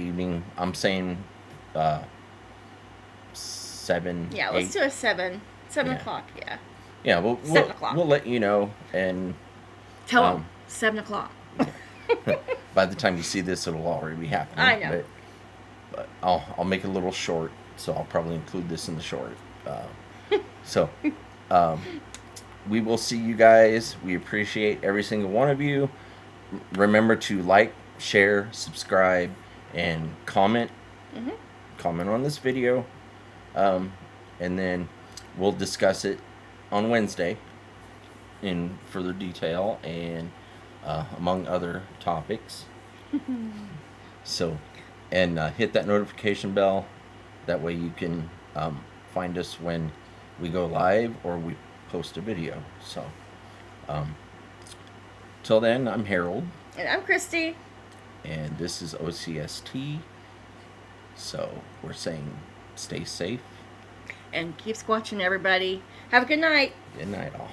C: evening. I'm saying 7.
D: Yeah,
C: 8.
D: let's do a 7. 7
C: Yeah.
D: o'clock, yeah.
C: Yeah,
D: 7 o'clock.
C: we'll let you know, and
D: Tell them.
C: Um,
D: 7 o'clock.
C: by the time you see this, it'll already be happening.
D: I know.
C: But I'll make it a little short, so I'll probably include this in the short. So we will see you guys. We appreciate every single one of you. Remember to like, share, subscribe, and comment. Comment on this video, and then we'll discuss it on Wednesday in further detail and among other topics. So, and hit that notification bell. That way you can find us when we go live or we post a video. So, Till then, I'm Harold,
D: And I'm Christy.
C: and this is O.C.S.T. So we're saying stay safe.
D: And keep squatching, everybody. Have a good night.
C: Good night, all.